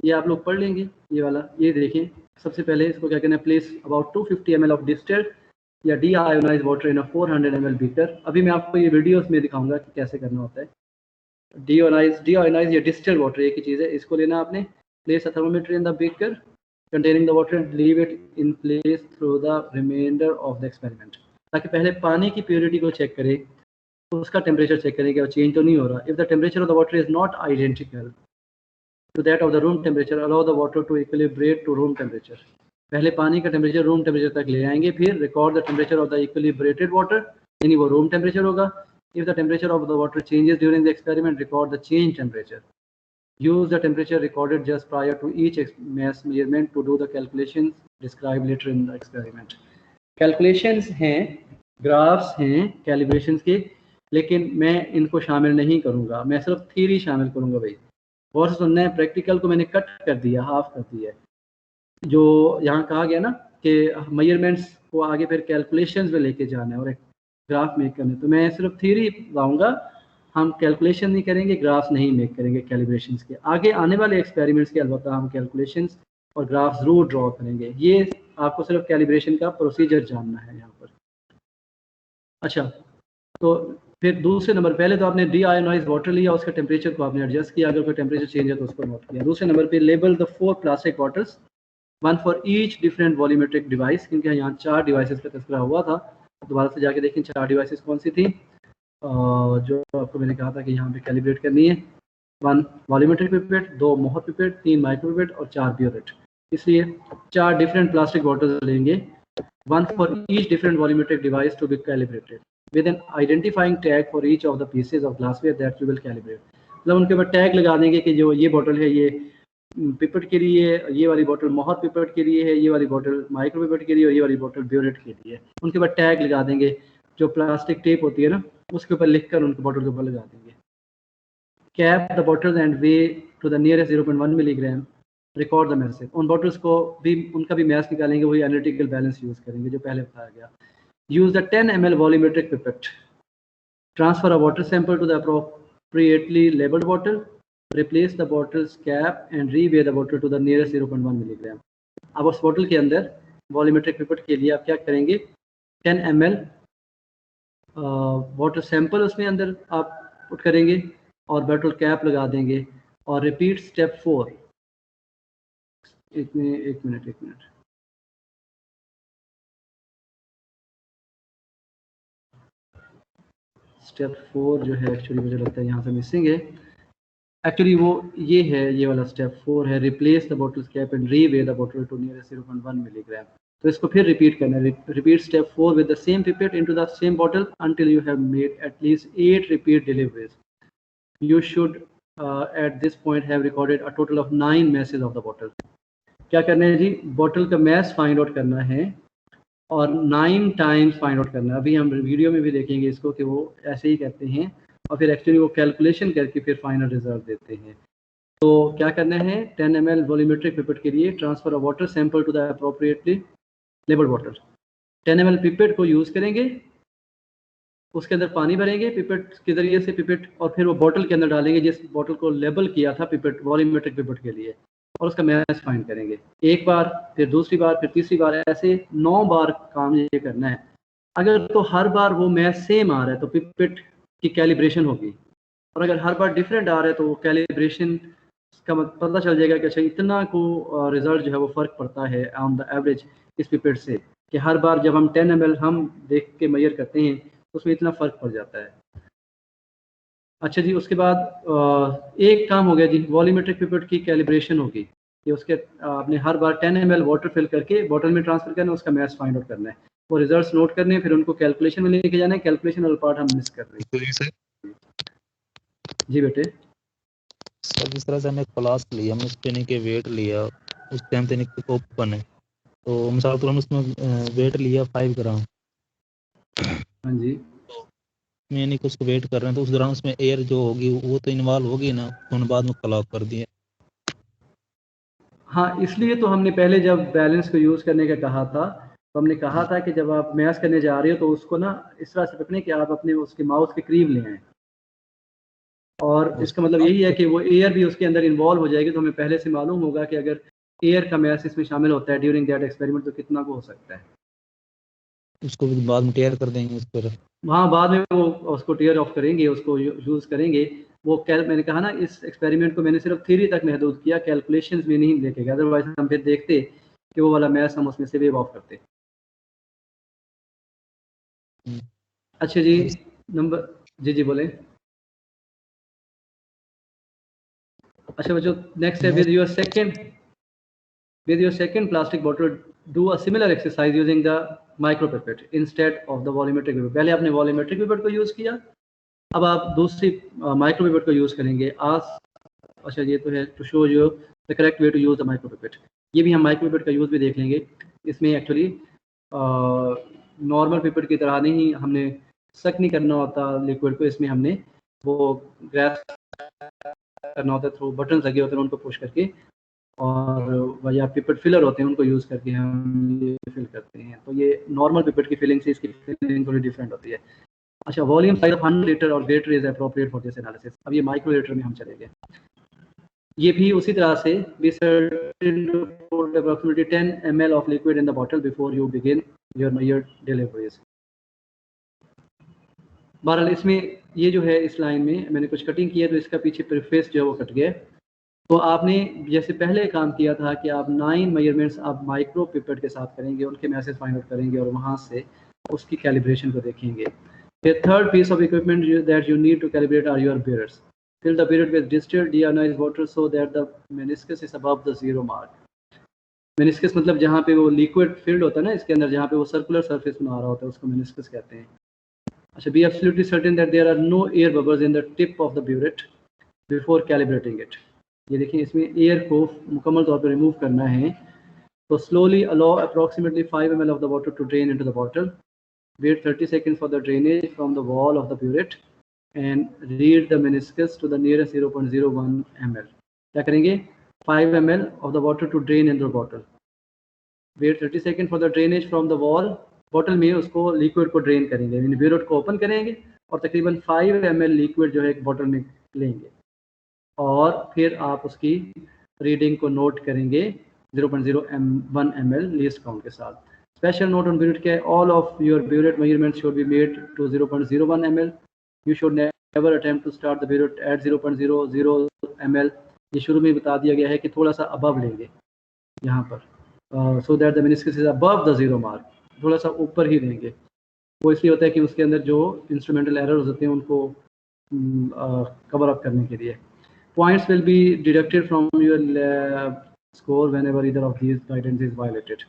ये आप लोग पढ़ लेंगे, ये वाला ये देखें। सबसे पहले इसको क्या करना है, place about 250 ml of distilled या deionise water in a 400 ml beaker. अभी मैं आपको ये वीडियोस में दिखाऊंगा कि कैसे करना होता है। डी आयोनाइज या डिस्टिल्ड वाटर एक ही चीज़ है, इसको लेना आपने। Place a thermometer in the beaker containing the water and leave it in place through the remainder of the experiment। ताकि पहले पानी की प्योरिटी को चेक करें, उसका टेम्परेचर चेक करें कि वो चेंज तो नहीं हो रहा। If the temperature of the water is not identical to that of the room temperature, allow the water to equilibrate to room temperature. पहले पानी का टेम्परेचर रूम टेम्परेचर तक ले आएंगे, फिर record the temperature of the equilibrated water, यानी वो room temperature होगा। If the temperature of the water changes during the experiment, record the change temperature. Use the temperature recorded just prior to each mass measurement to do the calculations described later in the experiment। Calculations हैं, graphs हैं calibrations के, लेकिन मैं इनको शामिल नहीं करूँगा, मैं सिर्फ थ्योरी शामिल करूँगा। भाई गौर से सुनना है, प्रैक्टिकल को मैंने कट कर दिया, हाफ कर दिया है। जो यहाँ कहा गया ना कि मेजरमेंट्स को आगे फिर कैलकुलेशंस में लेके जाना है और एक ग्राफ मेक करना है, तो मैं सिर्फ थ्योरी लाऊंगा, हम कैलकुलेशन नहीं करेंगे, ग्राफ्स नहीं मेक करेंगे कैलिब्रेशंस के। आगे आने वाले एक्सपेरिमेंट्स के अलबत्ता हम कैलकुलेशंस और ग्राफ जरूर ड्रॉ करेंगे। ये आपको सिर्फ कैलिब्रेशन का प्रोसीजर जानना है यहाँ पर। अच्छा, तो फिर दूसरे नंबर, पहले तो आपने डी आयोनाइज वाटर लिया, उसका टेम्परेचर को आपने एडजस्ट किया, अगर कोई टेम्परेचर चेंज है तो उसको नोट किया। दूसरे नंबर पे label the 4 plastic bottles, 1 for each different volumetric device, क्योंकि यहाँ 4 डिवाइसेस का तस्करा हुआ था। दोबारा से जाके देखें 4 डिवाइसेस कौन सी थी जो आपको मैंने कहा था कि यहाँ पे कैलिब्रेट करनी है। 1 वॉल्यूमेट्रिक पिपेट, 2 मोहर पिपेट, 3 माइक्रो पिपेट और 4 ब्यूरेट। इसलिए 4 डिफरेंट प्लास्टिक बॉटल्स लेंगे, 1 for each different volumetric device to be calibrated with an identifying tag for each of the pieces of glassware that you will calibrate. मतलब उनके ऊपर tag लगा देंगे कि जो ये बॉटल है ये पिपेट के लिए, ये वाली बॉटल मोहर पिपेट के लिए है, ये वाली बॉटल माइक्रो पिपेट के लिए और ये वाली बॉटल ब्यूरेट के लिए। उनके ऊपर टैग लगा देंगे, जो प्लास्टिक टेप होती है ना, उसके ऊपर लिखकर उनके बॉटल के ऊपर लगा देंगे। Cap the bottles and weigh to the nearest 0.1 milligram, record the message. उन बॉटल्स को भी उनका भी मैस निकालेंगे, वही एनालिटिकल बैलेंस यूज़ करेंगे जो पहले बताया गया। Use the 10 ml volumetric pipette, transfer a water sample to the appropriately labelled bottle, replace the bottle's cap and reweigh the bottle to the nearest 0.1 milligram. अब उस बॉटल के अंदर वॉल्यूमेट्रिक पिपेट के लिए आप क्या करेंगे, 10 ml वाटर सैंपल उसमें अंदर आप पुट करेंगे और बॉटल कैप लगा देंगे और रिपीट स्टेप 4 एक मिनट। स्टेप 4 जो है एक्चुअली मुझे लगता है यहाँ से मिसिंग है। एक्चुअली वो ये है, ये वाला स्टेप 4 है, replace the bottle cap and reweigh the bottle to near 0.1 milligram. तो इसको फिर रिपीट करना है। Repeat step 4 with the same pipette into the same bottle until you have made at least 8 repeat deliveries. You should at this point have recorded a total of 9 masses of the bottle. क्या करना है जी, bottle का mass find out करना है और 9 times find out करना है। अभी हम वीडियो में भी देखेंगे इसको कि वो ऐसे ही करते हैं और फिर एक्चुअली वो कैलकुलेशन करके फिर फाइनल रिजल्ट देते हैं। तो क्या करना है, 10 ml वॉल्यूमेट्रिक पिपेट के लिए transfer a water sample to the appropriately labelled bottle. 10 ml pipette को यूज़ करेंगे, उसके अंदर पानी भरेंगे पिपेट के ज़रिए से पिपेट, और फिर वो बॉटल के अंदर डालेंगे जिस बॉटल को लेबल किया था पिपेट वॉल्यूमेट्रिक पिपेट के लिए, और उसका मैच फाइंड करेंगे। एक बार, फिर दूसरी बार, फिर तीसरी बार, ऐसे 9 बार काम ये करना है। अगर तो हर बार वो मैच सेम आ रहा है तो पिपेट की कैलिब्रेशन होगी, और अगर हर बार डिफरेंट आ रहा है तो वो कैलिब्रेशन का पता चल जाएगा कि अच्छा इतना को रिजल्ट जो है वो फ़र्क पड़ता है ऑन द एवरेज इस पिपेट से, कि हर बार जब हम 10 ml हम देख के मेजर करते हैं तो उसमें इतना फ़र्क पड़ जाता है। अच्छा जी, उसके बाद एक काम हो गया जी, वॉल्यूमेट्रिक पिपेट की कैलिब्रेशन होगी। ये उसके आपने हर बार 10 ml वाटर फिल करके बॉटल में ट्रांसफ़र करना है, उसका मैच फाइंड आउट करना है, वो रिजल्ट्स नोट करने हैं, फिर उनको कैलकुलेशन में लेके जाना है। कैलकुलेशन वाला पार्ट हम मिस कर रहे हैं। जी बेटे। सर जिस तरह से हमने क्लास लिया, हमने ट्रेनिंग के वेट लिया, उस टाइम ट्रेनिंग ओपन है, तो मिसाल तो हम उसमें वेट लिया 5 ग्राम। हाँ जी, मैंने कि उसको वेट कर रहे हैं, तो उस दौरान उसमें एयर जो होगी वो तो इन्वॉल्व होगी ना, उन्होंने बाद में क्लॉक कर दिया। हाँ, इसलिए तो हमने पहले जब बैलेंस को यूज़ करने का कहा था, तो हमने कहा था कि जब आप मैश करने जा रहे हो तो उसको ना इस तरह से पकड़ें कि आप अपने उसके माउथ के करीब ले आएँ, और इसका मतलब यही है कि वो एयर भी उसके अंदर इन्वॉल्व हो जाएगी। तो हमें पहले से मालूम होगा कि अगर एयर का मैश इसमें शामिल होता है ड्यूरिंग दैट एक्सपेरिमेंट तो कितना को हो सकता है। उसको भी बाद में टेयर कर देंगे उस पर। हाँ, बाद में वो उसको टेयर ऑफ करेंगे, उसको यूज़ करेंगे। वो मैंने कहा ना, इस एक्सपेरिमेंट को मैंने सिर्फ थ्योरी तक महदूद किया, कैलकुलेशंस में नहीं लेके गया, अदरवाइज हम फिर देखते कि वो वाला मैथ हम उसमें से वेव ऑफ करते। अच्छा जी, नंबर जी बोलें। अच्छा बच्चों, नेक्स्ट है with your second plastic bottle do a similar exercise using the micro pipette instead of the volumetric pipette. पहले आपने वॉल्यूमेट्रिक पिपेट को यूज़ किया, अब आप दूसरी माइक्रो पिपेट को यूज़ करेंगे। आज अच्छा, ये तो है to show you the correct way to use the micro pipette. ये भी हम माइक्रो पिपेट का यूज़ भी देख लेंगे। इसमें एक्चुअली नॉर्मल पिपेट की तरह नहीं, हमने सक नहीं करना होता लिक्विड को, इसमें हमने वो ग्रैब करना होता है, थ्रू बटन लगे होते हैं उनको पुश करके, और वह या पिपेट फिलर होते हैं उनको यूज़ करके हम ये फिल करते हैं। तो ये नॉर्मल पिपेट की फिलिंग से इसकी फिलिंग थोड़ी डिफरेंट होती है। अच्छा, वॉल्यूम साइज ऑफ 100 लीटर और greater is appropriate for this analysis. अब ये माइक्रो लीटर में हम चलेंगे। ये भी उसी तरह से be certain to put approximately 10 ml of liquid in the bottle before you begin your measured deliveries। बहरहाल इसमें ये जो है, इस लाइन में मैंने कुछ कटिंग की है तो इसका पीछे प्रीफेस जो है वो कट गया। तो आपने जैसे पहले काम किया था कि आप 9 मेजरमेंट्स आप माइक्रो पिपेट के साथ करेंगे, उनके मैसेज फाइंड आउट करेंगे और वहाँ से उसकी कैलिब्रेशन को देखेंगे। The third piece of equipment that you need to calibrate are your bearers. Fill the bearer with distilled deionized water so that the meniscus is above the zero mark. meniscus मतलब जहाँ पे वो liquid field होता है ना इसके अंदर, जहाँ पे वो सर्कुलर सरफेस बना रहा होता है, उसको meniscus कहते हैं। अच्छा, be absolutely certain that there are no air bubbles in the tip of the burette before calibrating it. ये देखिए, इसमें एयर को मुकम्मल तौर पर रिमूव करना है। तो slowly allow approximately 5 ml of the water to drain into the bottle. Wait 30 seconds for the drainage from the wall of the burette and read the meniscus to the nearest 0.01 ml. क्या करेंगे? 5 ml of the water to drain in the bottle. Wait 30 seconds for the drainage from the wall. Bottle में उसको liquid को drain करेंगे, यानी burette को open करेंगे और तकरीबन 5 ml लिक्विड जो है एक बॉटल में लेंगे, और फिर आप उसकी रीडिंग को नोट करेंगे 0.01 ml लीस्ट काउंट के साथ। Special note on burette care: all of your burette measurements should be made to 0.01 ml. You should never attempt to start the burette at 0.00 ml. ये शुरू में बता दिया गया है कि थोड़ा सा अबव लेंगे, यहाँ पर, सो that the meniscus is above the zero mark, थोड़ा सा ऊपर ही देंगे। वो इसलिए होता है कि उसके अंदर जो इंस्ट्रूमेंटल एरर्स होते हैं उनको कवर अप करने के लिए। Points will be deducted from your score whenever either of these guidance is violated.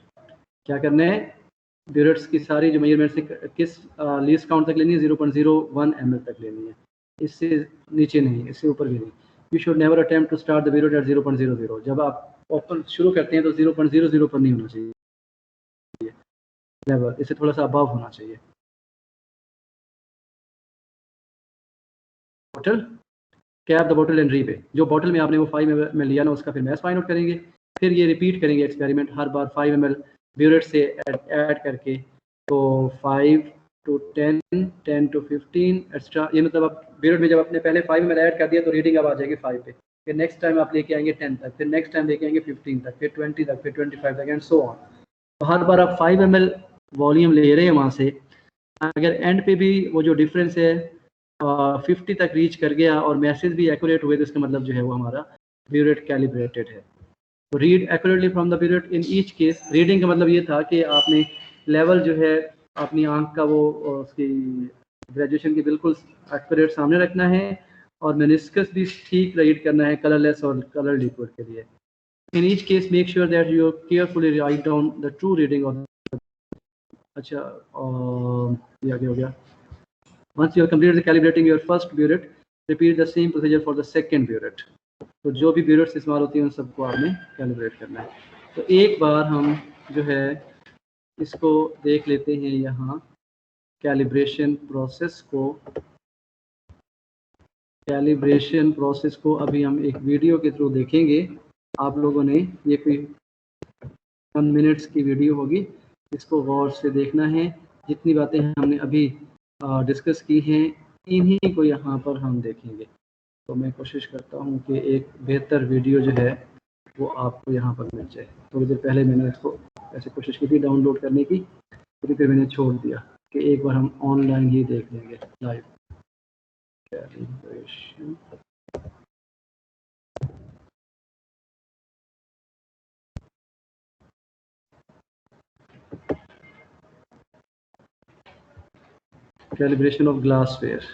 क्या करना है, ब्यूरेट्स की सारी जो मेजरमेंट से किस लीस्ट काउंट तक लेनी है, 0.01 ml तक लेनी है, इससे नीचे नहीं, इससे ऊपर भी नहीं। You should never attempt to start the burette at 0.00। जब आप ओपन शुरू करते हैं तो 0.00 पर नहीं होना चाहिए, नेवर, इससे थोड़ा सा अबव होना चाहिए। Bottle, cap the bottle and repay. जो बॉटल में आपने वो 5 ml लिया ना, उसका फिर मैस फाइंड आउट करेंगे। फिर ये रिपीट करेंगे एक्सपेरिमेंट, हर बार 5 ml ब्यूरेट से ऐड करके, तो 5 to 10, 10 to 15 एक्स्ट्रा। ये मतलब आप ब्यूरेट में जब आपने पहले 5 ml ऐड कर दिया तो रीडिंग अब आ जाएगी 5 पे, फिर नेक्स्ट टाइम आप लेके आएंगे 10 तक, फिर नेक्स्ट टाइम लेके आएंगे 15 तक, फिर 20 तक, फिर 25 तक एंड सो ऑन। तो हर बार आप 5 ml वॉल्यूम ले रहे हैं वहाँ से। अगर एंड पे भी वो जो डिफरेंस है 50 तक रीच कर गया और मैसेज भी एक्यूरेट हुए, तो इसका मतलब जो है वो हमारा ब्यूरेट कैलिब्रेटेड है। तो read accurately from the burette in each case. Reading का मतलब ये था कि आपने लेवल जो है अपनी आंख का वो उसकी ग्रेजुएशन की बिल्कुल एक्यूरेट सामने रखना है, और मेनिस्कस भी ठीक रीड करना है कलरलेस और कलर लिक्विड के लिए। In each case make sure that you carefully write down the true reading of. अच्छा, ये आगे हो गया। Once you have completed calibrating your first burette, repeat the same procedure for the second burette. तो जो भी burets इस्तेमाल होती हैं उन सबको आपने कैलिब्रेट करना है। तो एक बार हम जो है इसको देख लेते हैं यहाँ कैलिब्रेशन प्रोसेस को। कैलिब्रेशन प्रोसेस को अभी हम एक वीडियो के थ्रू देखेंगे। आप लोगों ने, ये कोई 1 मिनट्स की वीडियो होगी, इसको गौर से देखना है। जितनी बातें हमने अभी डिस्कस की हैं इन्हीं को यहाँ पर हम देखेंगे। तो मैं कोशिश करता हूँ कि एक बेहतर वीडियो जो है वो आपको यहाँ पर मिल जाए। थोड़ी देर पहले मैंने इसको ऐसे कोशिश की थी डाउनलोड करने की, फिर मैंने छोड़ दिया कि एक बार हम ऑनलाइन ही देख लेंगे live calibration. Calibration of glassware.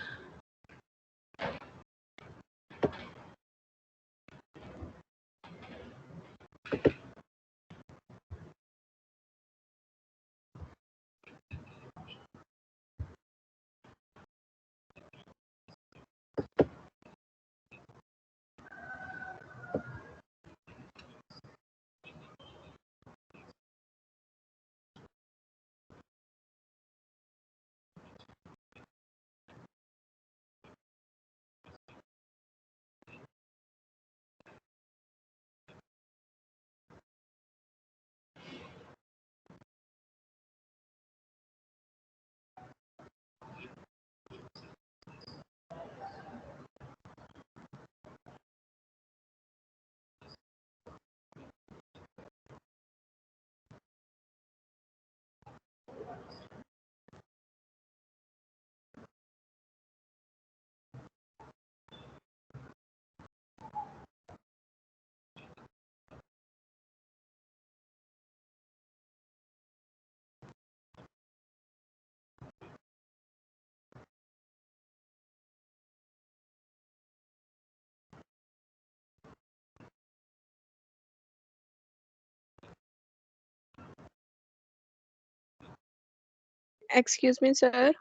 Excuse me sir.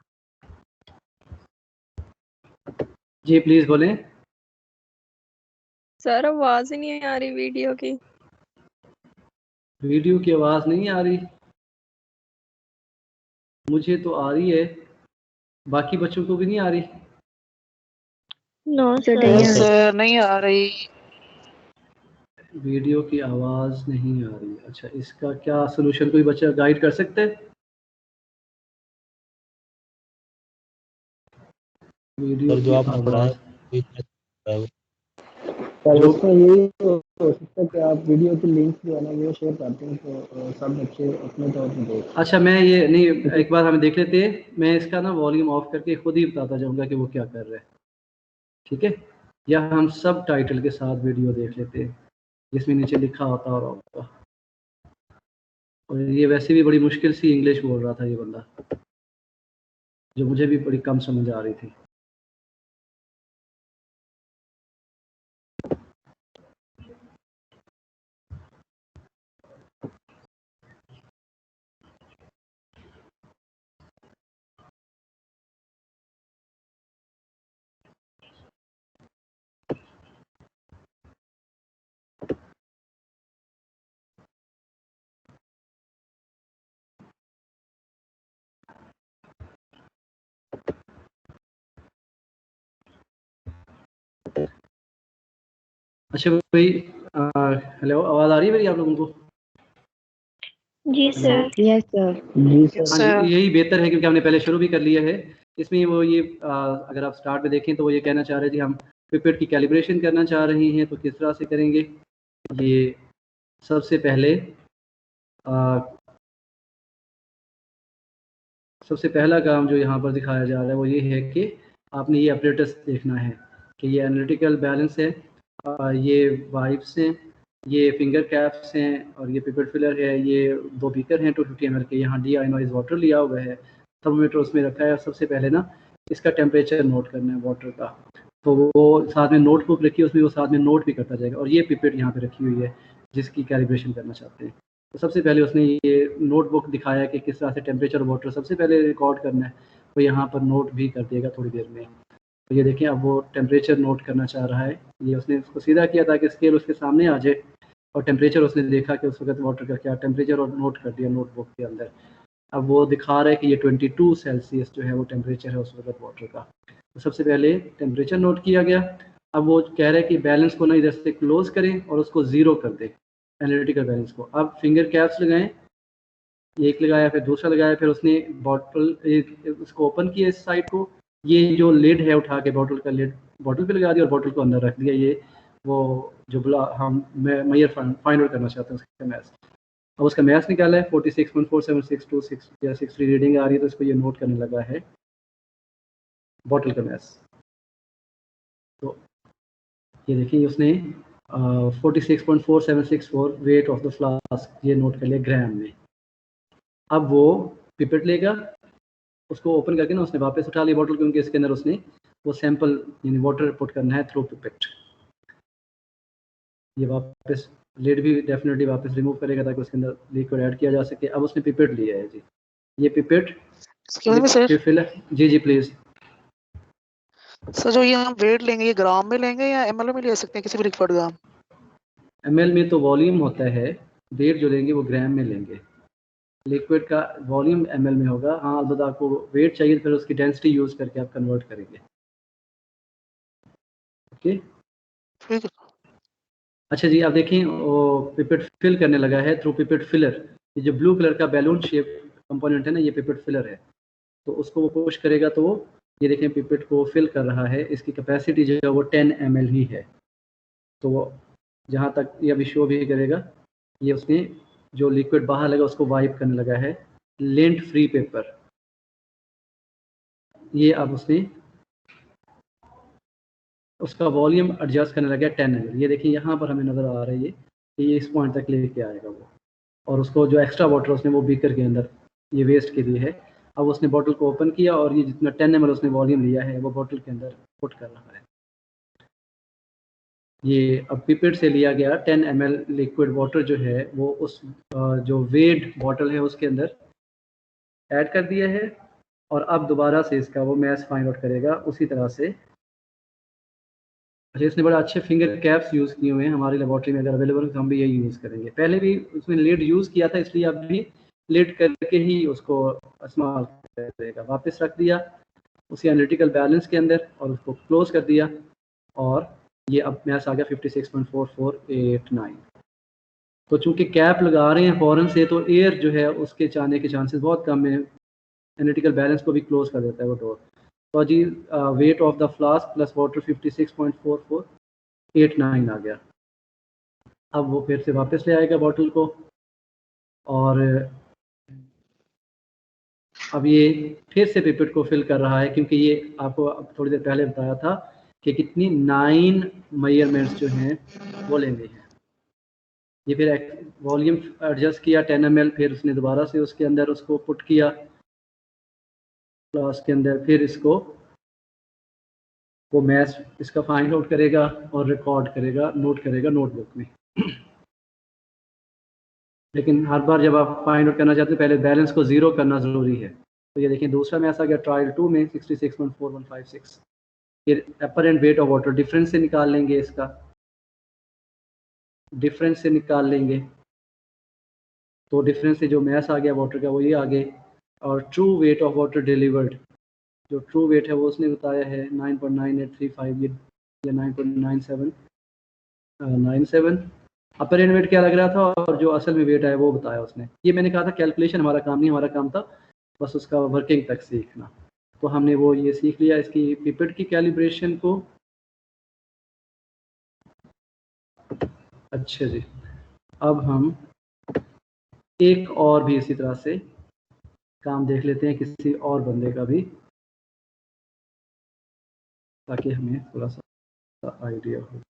जी प्लीज बोलें। सर आवाज ही नहीं आ रही वीडियो की। वीडियो की आवाज़ नहीं आ रही? मुझे तो आ रही है, बाकी बच्चों को भी नहीं आ रही? नो सर सर नहीं आ रही। वीडियो की आवाज़ नहीं आ रही। अच्छा, इसका क्या सलूशन कोई बच्चा गाइड कर सकते है? वीडियो सर की जो आपने आवाज़ पढ़ाया पर जो इसमें यही हो सकता है कि आप वीडियो की लिंक जो है ना वो शेयर करते हैं तो सब बच्चे अपने तौर पर देख। अच्छा, मैं ये नहीं, एक बार हमें देख लेते हैं। मैं इसका ना वॉल्यूम ऑफ करके खुद ही बताता जाऊंगा कि वो क्या कर रहा है, ठीक है? या हम सब टाइटल के साथ वीडियो देख लेते हैं जिसमें नीचे लिखा होता होगा। और ये वैसे भी बड़ी मुश्किल सी इंग्लिश बोल रहा था ये बंदा, जो मुझे भी बड़ी कम समझ आ रही थी। अच्छा भाई, हेलो, आवाज़ आ रही है मेरी आप लोगों को? जी सर। Yes sir. जी सर। हाँ जी, यही बेहतर है क्योंकि हमने पहले शुरू भी कर लिया है। इसमें वो ये अगर आप स्टार्ट में देखें तो वो ये कहना चाह रहे हैं जी हम पिपेट की कैलिब्रेशन करना चाह रहे हैं, तो किस तरह से करेंगे। ये सबसे पहले सबसे पहला काम जो यहाँ पर दिखाया जा रहा है वो ये है कि आपने ये अपरेटस देखना है कि ये एनालिटिकल बैलेंस है, ये वाइप्स हैं, ये फिंगर कैप्स हैं और ये पिपेट फिलर है। ये 2 बीकर हैं 250 ml के, यहाँ डी आयोनाइज वाटर लिया हुआ है, थर्मोमीटर उसमें रखा है। सबसे पहले ना इसका टेम्परेचर नोट करना है वाटर का, तो वो साथ में नोटबुक रखी है, उसमें वो साथ में नोट भी करता जाएगा। और ये पिपेट यहाँ पे रखी हुई है जिसकी कैलिब्रेशन करना चाहते हैं। तो सबसे पहले उसने ये नोटबुक दिखाया कि किस तरह से टेम्परेचर वाटर सबसे पहले रिकॉर्ड करना है, तो यहाँ पर नोट भी कर देगा थोड़ी देर में। तो ये देखिए अब वो टेम्परेचर नोट करना चाह रहा है। ये उसने उसको सीधा किया ताकि स्केल उसके सामने आ जाए और टेम्परेचर उसने देखा कि उस वक्त वाटर का क्या टेम्परेचर, और नोट कर दिया नोटबुक के अंदर। अब वो दिखा रहा है कि ये 22 सेल्सियस जो है वो टेम्परेचर है उस वक्त वाटर का। तो सबसे पहले टेम्परेचर नोट किया गया। अब वो कह रहा है कि बैलेंस को ना इधर से क्लोज करें और उसको ज़ीरो कर दें, एनालिटिकल बैलेंस को। अब फिंगर कैप्स लगाएं, एक लगाया फिर दूसरा लगाया, फिर उसने बॉटल उसको ओपन किया इस साइड को, ये जो लिड है उठा के बॉटल का लिड बॉटल पे लगा दिया और बॉटल को अंदर रख दिया। ये वो जो हम मैयर फाइंड आउट करना चाहते हैं उसका मैथ्स। अब उसका मैथ्स निकाला है 46.4762 या 63 रीडिंग आ रही है, तो इसको ये नोट करने लगा है बॉटल का मैथ्स। तो ये देखिए उसने 46.4764 वेट ऑफ द फ्लास्क ये नोट कर लिया ग्राम में। अब वो पिपेट लेगा, उसको ओपन करके ना उसने वापस उठा लिया बॉटल, क्योंकि इसके अंदर उसने वो सैंपल यानी वाटर पुट करना है थ्रू पिपेट। ये वापस लिड भी डेफिनेटली वापस रिमूव करेगा ताकि उसके अंदर लिक्विड ऐड किया जा सके। अब उसने पिपेट लिया है जी, ये पिपेट फिल है। जी प्लीज सर। जो ये हम वेट लेंगे ये ग्राम में लेंगे या ml में ले सकते हैं किसी भी लिक्विड का? ml में तो वॉल्यूम होता है, वेट जो लेंगे वो ग्राम में लेंगे। लिक्विड का वॉल्यूम ml में होगा। हाँ, अलबत्ता आपको वेट चाहिए फिर उसकी डेंसिटी यूज करके आप कन्वर्ट करेंगे। ओके ठीक है। अच्छा जी, आप देखें वो पिपेट फिल करने लगा है थ्रू पिपेट फिलर। ये जो ब्लू कलर का बैलून शेप कंपोनेंट है ना, ये पिपेट फिलर है। तो उसको वो पुश करेगा तो ये देखें पिपेट को फिल कर रहा है। इसकी कैपेसिटी जो है वो 10 ml ही है। तो वो जहाँ तक ये अभी शो भी करेगा, ये उसने जो लिक्विड बाहर लगा उसको वाइप करने लगा है लेंट फ्री पेपर। ये अब उसने उसका वॉल्यूम एडजस्ट करने लगा 10 ml। ये देखिए यहाँ पर हमें नज़र आ रही है कि ये इस पॉइंट तक लेके आएगा वो। और उसको जो एक्स्ट्रा वाटर उसने वो बीकर के अंदर ये वेस्ट के लिए है। अब उसने बॉटल को ओपन किया और ये जितना 10 ml उसने वॉल्यूम लिया है वो बॉटल के अंदर पुट कर रहा है। ये अब पिपेट से लिया गया 10 ml लिक्विड वाटर जो है वो उस जो वेट बॉटल है उसके अंदर ऐड कर दिया है। और अब दोबारा से इसका वो मैथ्स फाइंड आउट करेगा उसी तरह से। अच्छा, इसने बड़ा अच्छे फिंगर कैप्स यूज़ किए हुए हैं, हमारी लेबॉर्ट्री में अगर अवेलेबल है तो हम भी यही यूज़ करेंगे। पहले भी उसमें लिड यूज़ किया था, इसलिए अब भी लिड करके ही उसको इस्तेमाल करेगा। वापस रख दिया उसी एनालिटिकल बैलेंस के अंदर और उसको क्लोज कर दिया। और ये अब मैथ्स आ गया 56.4489। तो चूंकि कैप लगा रहे हैं फ़ौरन से, तो एयर जो है उसके जाने के चांसेस बहुत कम है। एनालिटिकल बैलेंस को भी क्लोज कर देता है वो डोर। तो जी weight of the flask plus water 56.4489 आ गया। अब वो फिर से वापस ले आएगा बॉटल को और अब ये फिर से पिपेट को फिल कर रहा है, क्योंकि ये आपको थोड़ी देर पहले बताया था कि कितनी 9 मेजरमेंट्स जो हैं वो लेने हैं। ये फिर वॉल्यूम एडजस्ट किया 10 ml, फिर उसने दोबारा से उसके अंदर उसको पुट किया क्लास के अंदर, फिर इसको वो मैथ्स इसका फाइंड आउट करेगा और रिकॉर्ड करेगा, नोट करेगा नोटबुक में। लेकिन हर बार जब आप फाइंड आउट करना चाहते हैं पहले बैलेंस को ज़ीरो करना ज़रूरी है। तो ये देखें दूसरा मैथ्स आ गया ट्रायल 2 में 66.4156। फिर apparent weight of water difference से निकाल लेंगे, इसका डिफरेंस से निकाल लेंगे, तो डिफरेंस से जो मैथ्स आ गया वाटर का वो ये आगे। और true weight of water delivered, जो ट्रू वेट है वो उसने बताया है 9.9835 या 9.9797। अपरेंट वेट क्या लग रहा था और जो असल में वेट है वो बताया उसने। ये मैंने कहा था कैलकुलेशन हमारा काम नहीं, हमारा काम था बस उसका वर्किंग तक सीखना। तो हमने वो ये सीख लिया इसकी पिपेट की कैलिब्रेशन को। अच्छा जी, अब हम एक और भी इसी तरह से काम देख लेते हैं किसी और बंदे का भी, ताकि हमें थोड़ा सा आइडिया हो।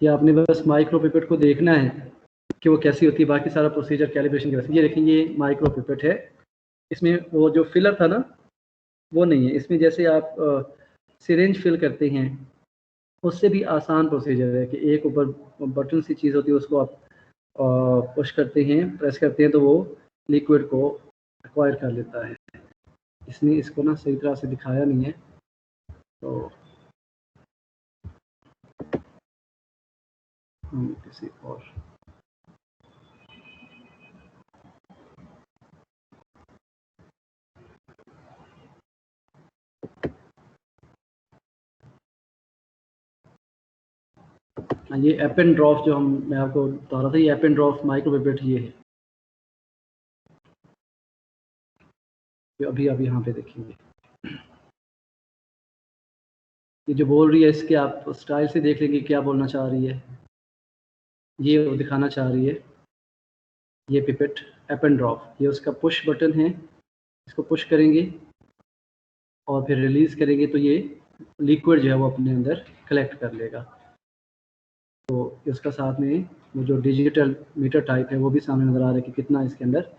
कि आपने बस माइक्रो पिपेट को देखना है कि वो कैसी होती है, बाकी सारा प्रोसीजर कैलिब्रेशन के वैसे। ये देखें ये माइक्रो पिपेट है, इसमें वो जो फिलर था ना वो नहीं है इसमें। जैसे आप सिरिंज फिल करते हैं उससे भी आसान प्रोसीजर है कि एक ऊपर बटन सी चीज़ होती है उसको आप पुश करते हैं, प्रेस करते हैं तो वो लिक्विड को एक्वायर कर लेता है। इसने इसको ना सही तरह से दिखाया नहीं है, तो हम किसी और ये एप एंड ड्रॉप जो मैं आपको बता रहा था, ये app and drop micro pipette ये है। अभी यहाँ पे देखेंगे ये जो बोल रही है इसके आप स्टाइल से देख लेंगे क्या बोलना चाह रही है। ये वो दिखाना चाह रही है ये पिपेट एप एंड ड्रॉप, ये उसका पुश बटन है, इसको पुश करेंगे और फिर रिलीज़ करेंगे तो ये लिक्विड जो है वो अपने अंदर कलेक्ट कर लेगा। तो इसका साथ में वो जो डिजिटल मीटर टाइप है वो भी सामने नज़र आ रहा है कि कितना इसके अंदर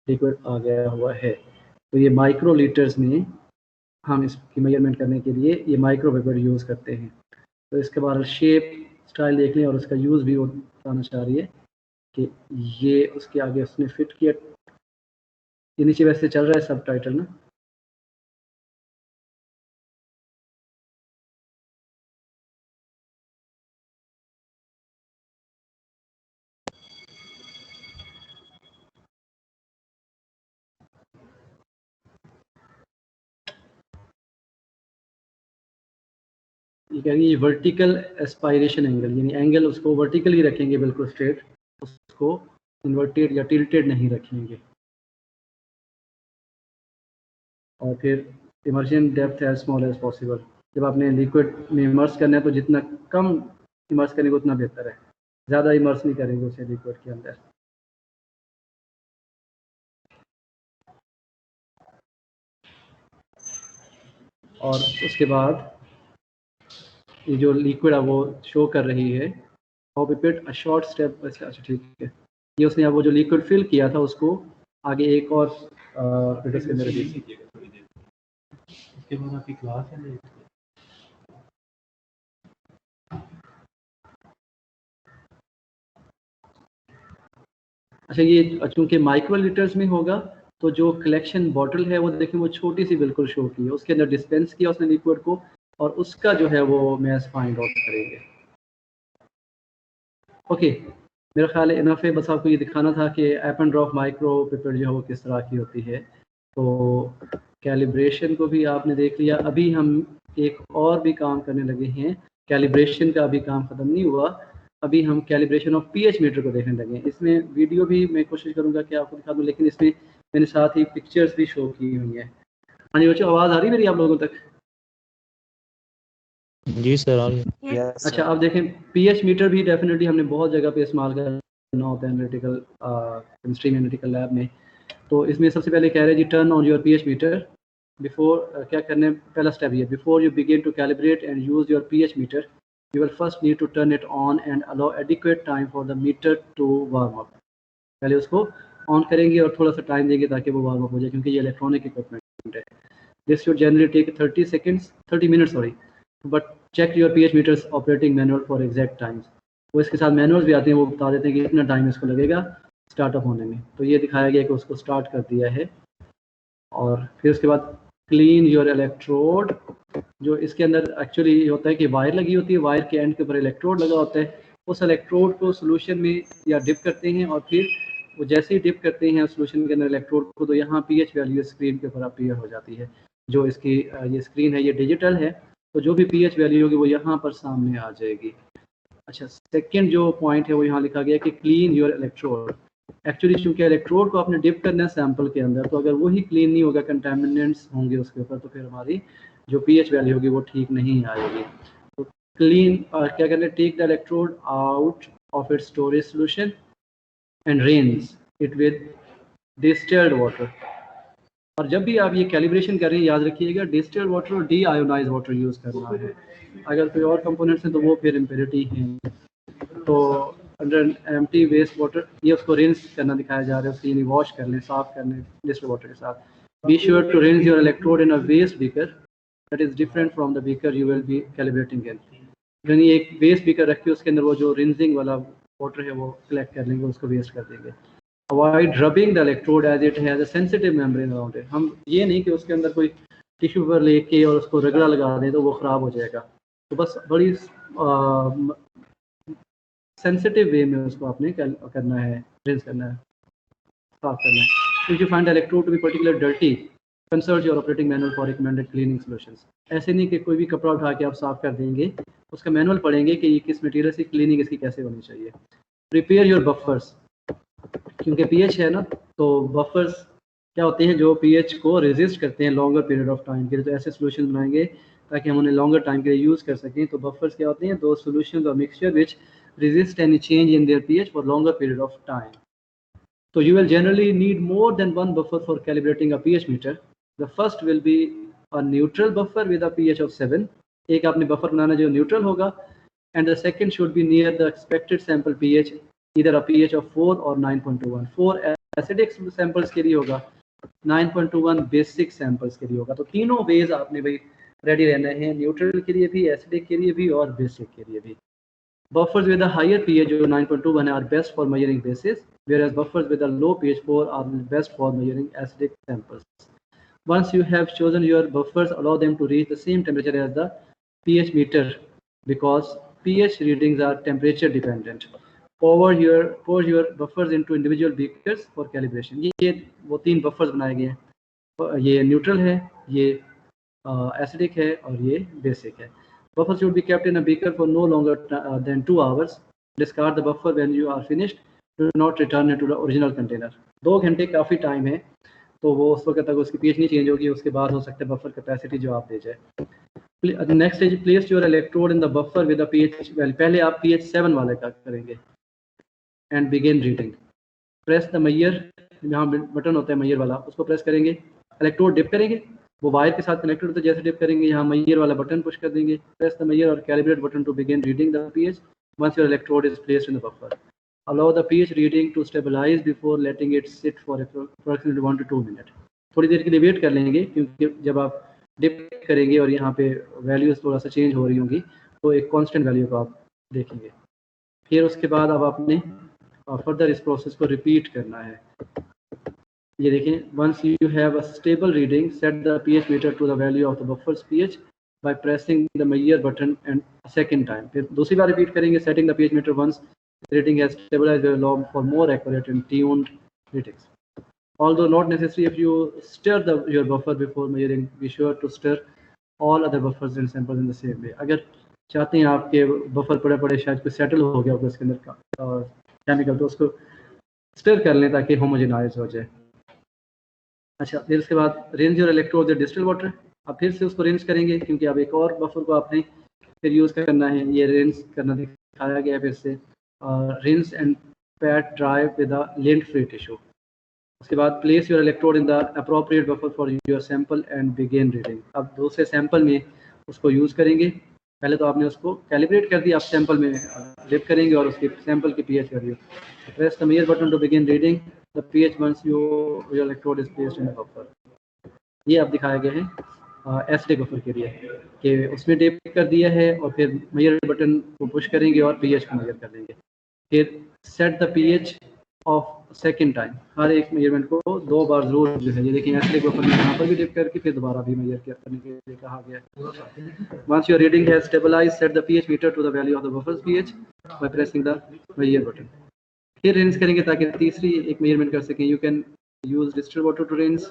लिक्विड आ गया हुआ है। तो ये माइक्रो लीटर्स में हम इसकी मेजरमेंट करने के लिए ये माइक्रो पिपेट यूज़ करते हैं। तो इसके बाद शेप स्टाइल देख लें और उसका यूज़ भी वो बताना चाह रही है कि ये उसके आगे उसने फिट किया। ये नीचे वैसे चल रहा है सब टाइटल ना, ये कह रही है वर्टिकल एस्पायरेशन एंगल, यानी एंगल उसको वर्टिकल ही रखेंगे बिल्कुल स्ट्रेट, उसको इन्वर्टेड या टिल्टेड नहीं रखेंगे। और फिर immersion depth as small as possible, जब आपने लिक्विड में इमर्स करना है तो जितना कम इमर्स करेंगे उतना बेहतर है, ज़्यादा इमर्स नहीं करेंगे उसे लिक्विड के अंदर। और उसके बाद ये जो लिक्विड है वो शो कर रही है how pipette a short step. अच्छा ठीक है, ये उसने अब वो जो लिक्विड फिल किया था उसको आगे एक और पिपेट के अंदर उसके बाद आपकी क्लास है। अच्छा ये चूँकि माइक्रो लीटर्स में होगा तो जो कलेक्शन बॉटल है वो देखें वो छोटी सी बिल्कुल शो की है, उसके अंदर डिस्पेंस किया उसने लिक्विड को और उसका जो है वो मैथ फाइंड आउट करेंगे। ओके मेरा ख्याल है इनफ है, बस आपको ये दिखाना था कि app and drop micro pipette जो है वो किस तरह की होती है। तो कैलिब्रेशन को भी आपने देख लिया। अभी हम एक और भी काम करने लगे हैं, कैलिब्रेशन का अभी काम ख़त्म नहीं हुआ, अभी हम कैलिब्रेशन ऑफ पीएच मीटर को देखने लगे हैं। इसमें वीडियो भी मैं कोशिश करूंगा कि आपको दिखा दूं, लेकिन इसमें मैंने साथ ही पिक्चर्स भी शो की हुई हैं। हाँ जी बच्चों, आवाज़ आ रही है मेरी आप लोगों तक? जी सर आ रही है। अच्छा, अब देखें पीएच मीटर भी डेफिनेटली हमने बहुत जगह पे इस्तेमाल करना होता है एनालिटिकल केमिस्ट्री में, एनालिटिकल लैब में। तो इसमें सबसे पहले कह रहे हैं जी turn on your pH meter before, क्या करने, पहला स्टेप ये, before you begin to calibrate and use your pH meter you will first need to turn it on and allow adequate time for the meter to warm up। पहले उसको on करेंगे और थोड़ा सा टाइम देंगे ताकि वो वार्म अप हो जाए, क्योंकि ये इलेक्ट्रॉनिक इक्विपमेंट है। This should generally take 30 minutes sorry, but check your pH meter's operating manual for exact times. वो इसके साथ मैनुअल्स भी आते हैं, वो बता देते हैं कि इतना टाइम इसको लगेगा स्टार्टअप होने में। तो ये दिखाया गया कि उसको स्टार्ट कर दिया है। और फिर उसके बाद क्लीन योर इलेक्ट्रोड, जो इसके अंदर एक्चुअली होता है कि वायर लगी होती है, वायर के एंड के ऊपर इलेक्ट्रोड लगा होता है। उस इलेक्ट्रोड को सोल्यूशन में या डिप करते हैं, और फिर वो जैसे ही डिप करते हैं सोल्यूशन के अंदर इलेक्ट्रोड को, तो यहाँ पीएच वैल्यू स्क्रीन के ऊपर अपीयर हो जाती है। जो इसकी ये स्क्रीन है ये डिजिटल है, तो जो भी पीएच वैल्यू होगी वो यहाँ पर सामने आ जाएगी। अच्छा, सेकेंड जो पॉइंट है वो यहाँ लिखा गया कि क्लीन योर इलेक्ट्रोड। एक्चुअली चूंकि इलेक्ट्रोड को आपने डिप करना है सैंपल के अंदर, तो अगर वही क्लीन नहीं होगा, कंटामिनेंट्स होंगे उसके ऊपर, तो फिर हमारी जो पीएच वैल्यू होगी वो ठीक नहीं आएगी। तो क्लीन क्या करना है, take the electrode out of its storage solution and rinse it with distilled water. और जब भी आप ये कैलिब्रेशन कर रहे हैं याद रखिएगा डिस्टिल्ड वाटर और डी आयोनाइज वाटर यूज़ करना है। अगर कोई और कंपोनेंट्स हैं तो वो फिर इम्प्योरिटी हैं। तो अंडर एम्प्टी वेस्ट वाटर, ये उसको रिंस करना दिखाया जा रहा है, उसकी यानी वॉश कर लें, साफ कर लें डिस्टिल्ड वाटर के साथ। Be sure to rinse your electrode in a waste beaker that is different from the beaker you will be calibrating in. यानी एक वेस्ट बीकर रख के उसके अंदर वो जो रिंसिंग वाला वाटर है वो कलेक्ट कर लेंगे, उसको वेस्ट कर देंगे। Avoid rubbing the electrode as it has a sensitive membrane around it. हम ये नहीं कि उसके अंदर कोई टिश्यू पेपर लेके और उसको रगड़ा लगा दें तो वो ख़राब हो जाएगा। तो बस बड़ी सेंसिटिव वे में उसको आपने करना है, रिंस करना है, साफ करना है। If you find electrode to be particular dirty consult your operating manual for recommended cleaning solutions. ऐसे नहीं कि कोई भी कपड़ा उठा के आप साफ कर देंगे, उसका मैनुअल पढ़ेंगे कि ये किस मटेरियल से क्लीनिंग इसकी कैसे होनी चाहिए। प्रिपेयर योर बफर्स, क्योंकि पीएच है ना, तो बफर्स क्या होते हैं जो पीएच को रेजिस्ट करते हैं लॉन्गर पीरियड ऑफ टाइम के लिए। तो ऐसे सोल्यूशन बनाएंगे ताकि हम उन्हें लॉन्गर टाइम के लिए यूज़ कर सकें। तो बफर्स क्या होते हैं, दो सोल्यूशंस और mixture which resist any change in their pH for longer period of time. So you will generally need more than one buffer for calibrating a pH meter. The first will be a neutral buffer with a pH of 7. एक आपने buffer बनाना जो neutral होगा, and the second should be near the expected sample pH, either a pH of 4 or 9.21. 4 acidic samples के लिए होगा, 9.21 basic samples के लिए होगा। तो तीनों वेज आपने भाई रेडी रहना है, न्यूट्रल के लिए भी, एसिडिक के लिए भी और बेसिक के लिए भी। Buffers with a higher pH जो 9.21 are best for measuring bases, whereas buffers with a low pH 4 are best for measuring acidic samples. Once you have chosen your buffers, allow them to reach the same temperature as the pH meter because pH readings are temperature dependent. Pour your buffers into individual beakers for calibration. ये वो तीन buffers बनाए गए हैं, ये neutral है, ये acidic है और ये basic है। Buffer should be kept in a beaker for no longer than 2 hours. Discard the buffer when you are finished. Do not return it to the original container. 2 घंटे काफ़ी टाइम है, तो वो उस वक्त तक उसकी pH नहीं चेंज होगी, उसके बाद हो सकता है बफर कैपेसिटी जो आप दे जाए। Next is place your electrode in the buffer with the pH value. पहले आप pH 7 वाले का करेंगे and begin reading. Press the mayor, जहाँ बटन होता है मैयर वाला, उसको प्रेस करेंगे, इलेक्ट्रोड डिप करेंगे, वो वायर के साथ कनेक्टेड होता है, जैसे डिप करेंगे यहाँ मैयर वाला बटन पुश कर देंगे, press the measure or calibrate button to begin reading the pH once your electrode is placed in the buffer. Allow the pH reading to stabilise before letting it sit for approximately 1 to 2 minute. थोड़ी देर के लिए wait कर लेंगे, क्योंकि जब आप dip करेंगे और यहाँ पे वैल्यूज थोड़ा सा चेंज हो रही होंगी, तो एक कॉन्स्टेंट वैल्यू को आप देखेंगे। फिर उसके बाद अब आपने फर्दर इस प्रोसेस को रिपीट करना है। ये देखें, once you have a stable reading set the pH meter to the value of the buffer's pH by pressing the mayor button and second time. फिर दूसरी बार रिपीट करेंगे, setting the pH meter once reading has stabilised allow for more accurate and tuned readings. although not necessary if you stir your buffer before measuring, be sure to stir all other buffers and samples in the same way. अगर चाहते हैं आपके buffer पड़े पड़े शायद कोई settle हो गया होगा उसके अंदर का केमिकल, तो उसको स्टर कर लें ताकि होमोजेनाइज हो जाए। अच्छा, फिर उसके बाद range your electrode the distil water. अब फिर से उसको रेंज करेंगे क्योंकि अब एक और बफर को आपने फिर यूज़ करना है, ये रेंज करना दिखाया गया फिर से। Rinse and PAT dry with a lint free tissue. उसके बाद place your electrode in the appropriate buffer for your sample and begin reading. अब दूसरे सैंपल में उसको यूज़ करेंगे। पहले तो आपने उसको कैलिब्रेट कर दिया, आप सैंपल में डिप करेंगे और उसके सैंपल की पीएच कर दिया। Press the measure button to begin reading the pH once your electrode is placed in the buffer. ये आप दिखाए गए हैं एसिडिक बफर के लिए कि उसमें डिप कर दिया है और फिर मेजर बटन को पुश करेंगे और पीएच को मेजर कर देंगे। फिर set the pH of second time, हर एक मेजरमेंट को 2 बार जरूर जो है, ये देखिए एसिडिक बफर में यहाँ पर भी डिप करके फिर दोबारा भी मेजर करने के लिए कहा गया है। Once your reading has stabilised set the pH meter to the value of the buffer's pH by pressing the measure button. फिर रेंज करेंगे ताकि तीसरी एक मेजरमेंट कर सकें। You can use distil water to rinse.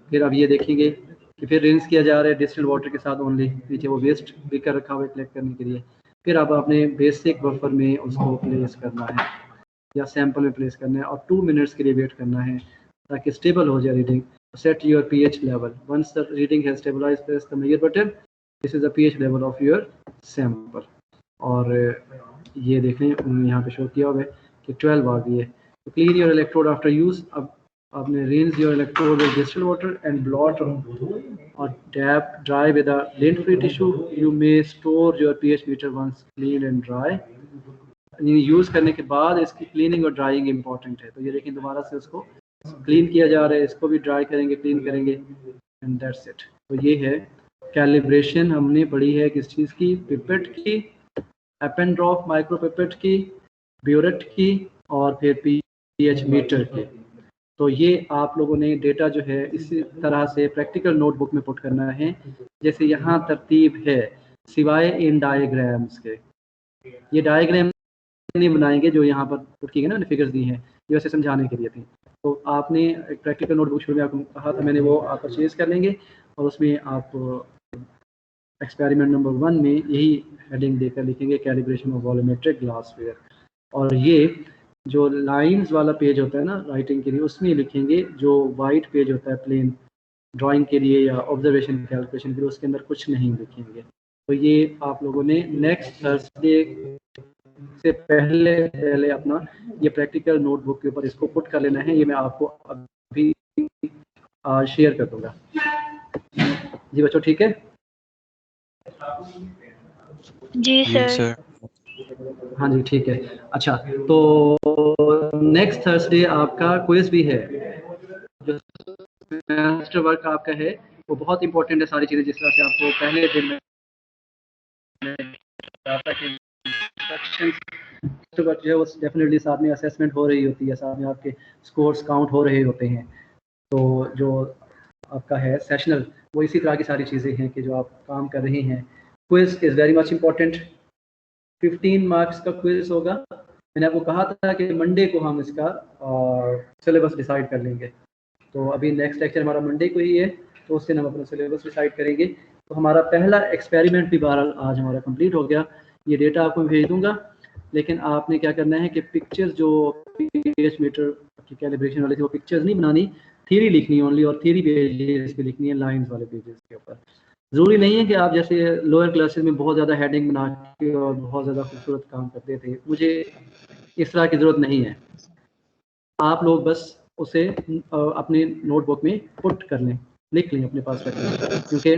फिर अब ये देखेंगे कि फिर रेंज किया जा रहा है डिस्टिल वाटर के साथ ओनली, नीचे वो वेस्ट बीकर रखा हुआ है कलेक्ट करने के लिए। फिर अब आपने बेसिक बफर में उसको प्लेस करना है या सैंपल में प्लेस करना है और 2 मिनट्स के लिए वेट करना है ताकि स्टेबल हो जाए reading. Set your pH level. Once the reading has stabilised press the measure button. This is the pH level of your sample. और ये देखें यहाँ पे शो किया हुआ है कि 12 आ गई है। तो clean your electrode after use. अब आपने rinse your electrode with distil water and blot और dab dry with a lint free tissue. You may store your pH meter once clean and dry. Use करने के बाद इसकी cleaning और drawing important है। तो ये देखिए दोबारा से उसको क्लीन किया जा रहा है, इसको भी ड्राई करेंगे, क्लीन करेंगे एंड दैट्स इट। तो ये है कैलिब्रेशन हमने पढ़ी है किस चीज़ की, पिपेट की, एपेन ड्रॉप माइक्रो पिपेट की, ब्यूरेट की और फिर पीएच मीटर की। तो ये आप लोगों ने डेटा जो है इसी तरह से प्रैक्टिकल नोटबुक में पुट करना है जैसे यहाँ तरतीब है, सिवाय इन डायग्राम्स के। ये डायग्राम नहीं बनाएंगे जो यहाँ पर पुट की गई ना, फिगर्स दी हैं, ये वैसे समझाने के लिए थी। तो आपने एक प्रैक्टिकल नोटबुक शुरू में आपको कहा था मैंने, वो आप परचेज कर लेंगे और उसमें आप एक्सपेरिमेंट नंबर 1 में यही हेडिंग देकर लिखेंगे कैलिब्रेशन ऑफ वॉल्यूमेट्रिक ग्लासवेयर। और ये जो लाइंस वाला पेज होता है ना राइटिंग के लिए, उसमें लिखेंगे जो वाइट पेज होता है प्लेन ड्राइंग के लिए या ऑब्जर्वेशन कैलकुलेशन के लिए, उसके अंदर कुछ नहीं लिखेंगे। तो ये आप लोगों ने नेक्स्ट थर्सडे से पहले अपना ये प्रैक्टिकल नोटबुक के ऊपर इसको पुट कर लेना है। ये मैं आपको अभी शेयर कर दूंगा। जी बच्चों ठीक है? जी सर। हाँ जी ठीक है। अच्छा, तो नेक्स्ट थर्सडे आपका क्विज भी है। जो सेमेस्टर वर्क आपका है वो बहुत इंपॉर्टेंट है, सारी चीज़ें जिस तरह से आपको पहले दिन में जो है वो डेफिनेटली साथ में असेसमेंट हो रही होती है, साथ में आपके स्कोर्स काउंट हो रहे होते हैं। तो जो आपका है सेशनल वो इसी तरह की सारी चीज़ें हैं कि जो आप काम कर रहे हैं। Quiz is very much important. 15 marks का क्विज होगा। मैंने आपको कहा था कि मंडे को हम इसका सिलेबस डिसाइड कर लेंगे। तो अभी नेक्स्ट लेक्चर हमारा मंडे को ही है, तो उस दिन हम अपना सिलेबस डिसाइड करेंगे। तो हमारा पहला एक्सपेरिमेंट भी बहरहाल आज हमारा कंप्लीट हो गया। ये डेटा आपको भेज दूंगा, लेकिन आपने क्या करना है कि पिक्चर्स जो पीएच मीटर की कैलिब्रेशन वाली थी वो पिक्चर्स नहीं बनानी, थ्योरी लिखनी ओनली, और थ्योरी पेजेस पे लिखनी है लाइंस वाले पेजेस के ऊपर। ज़रूरी नहीं है कि आप जैसे लोअर क्लासेस में बहुत ज़्यादा हेडिंग बना के और बहुत ज़्यादा खूबसूरत काम करते थे, मुझे इस तरह की ज़रूरत नहीं है। आप लोग बस उसे अपने नोटबुक में पुट कर लें, लिख लें, अपने पास रख लें, क्योंकि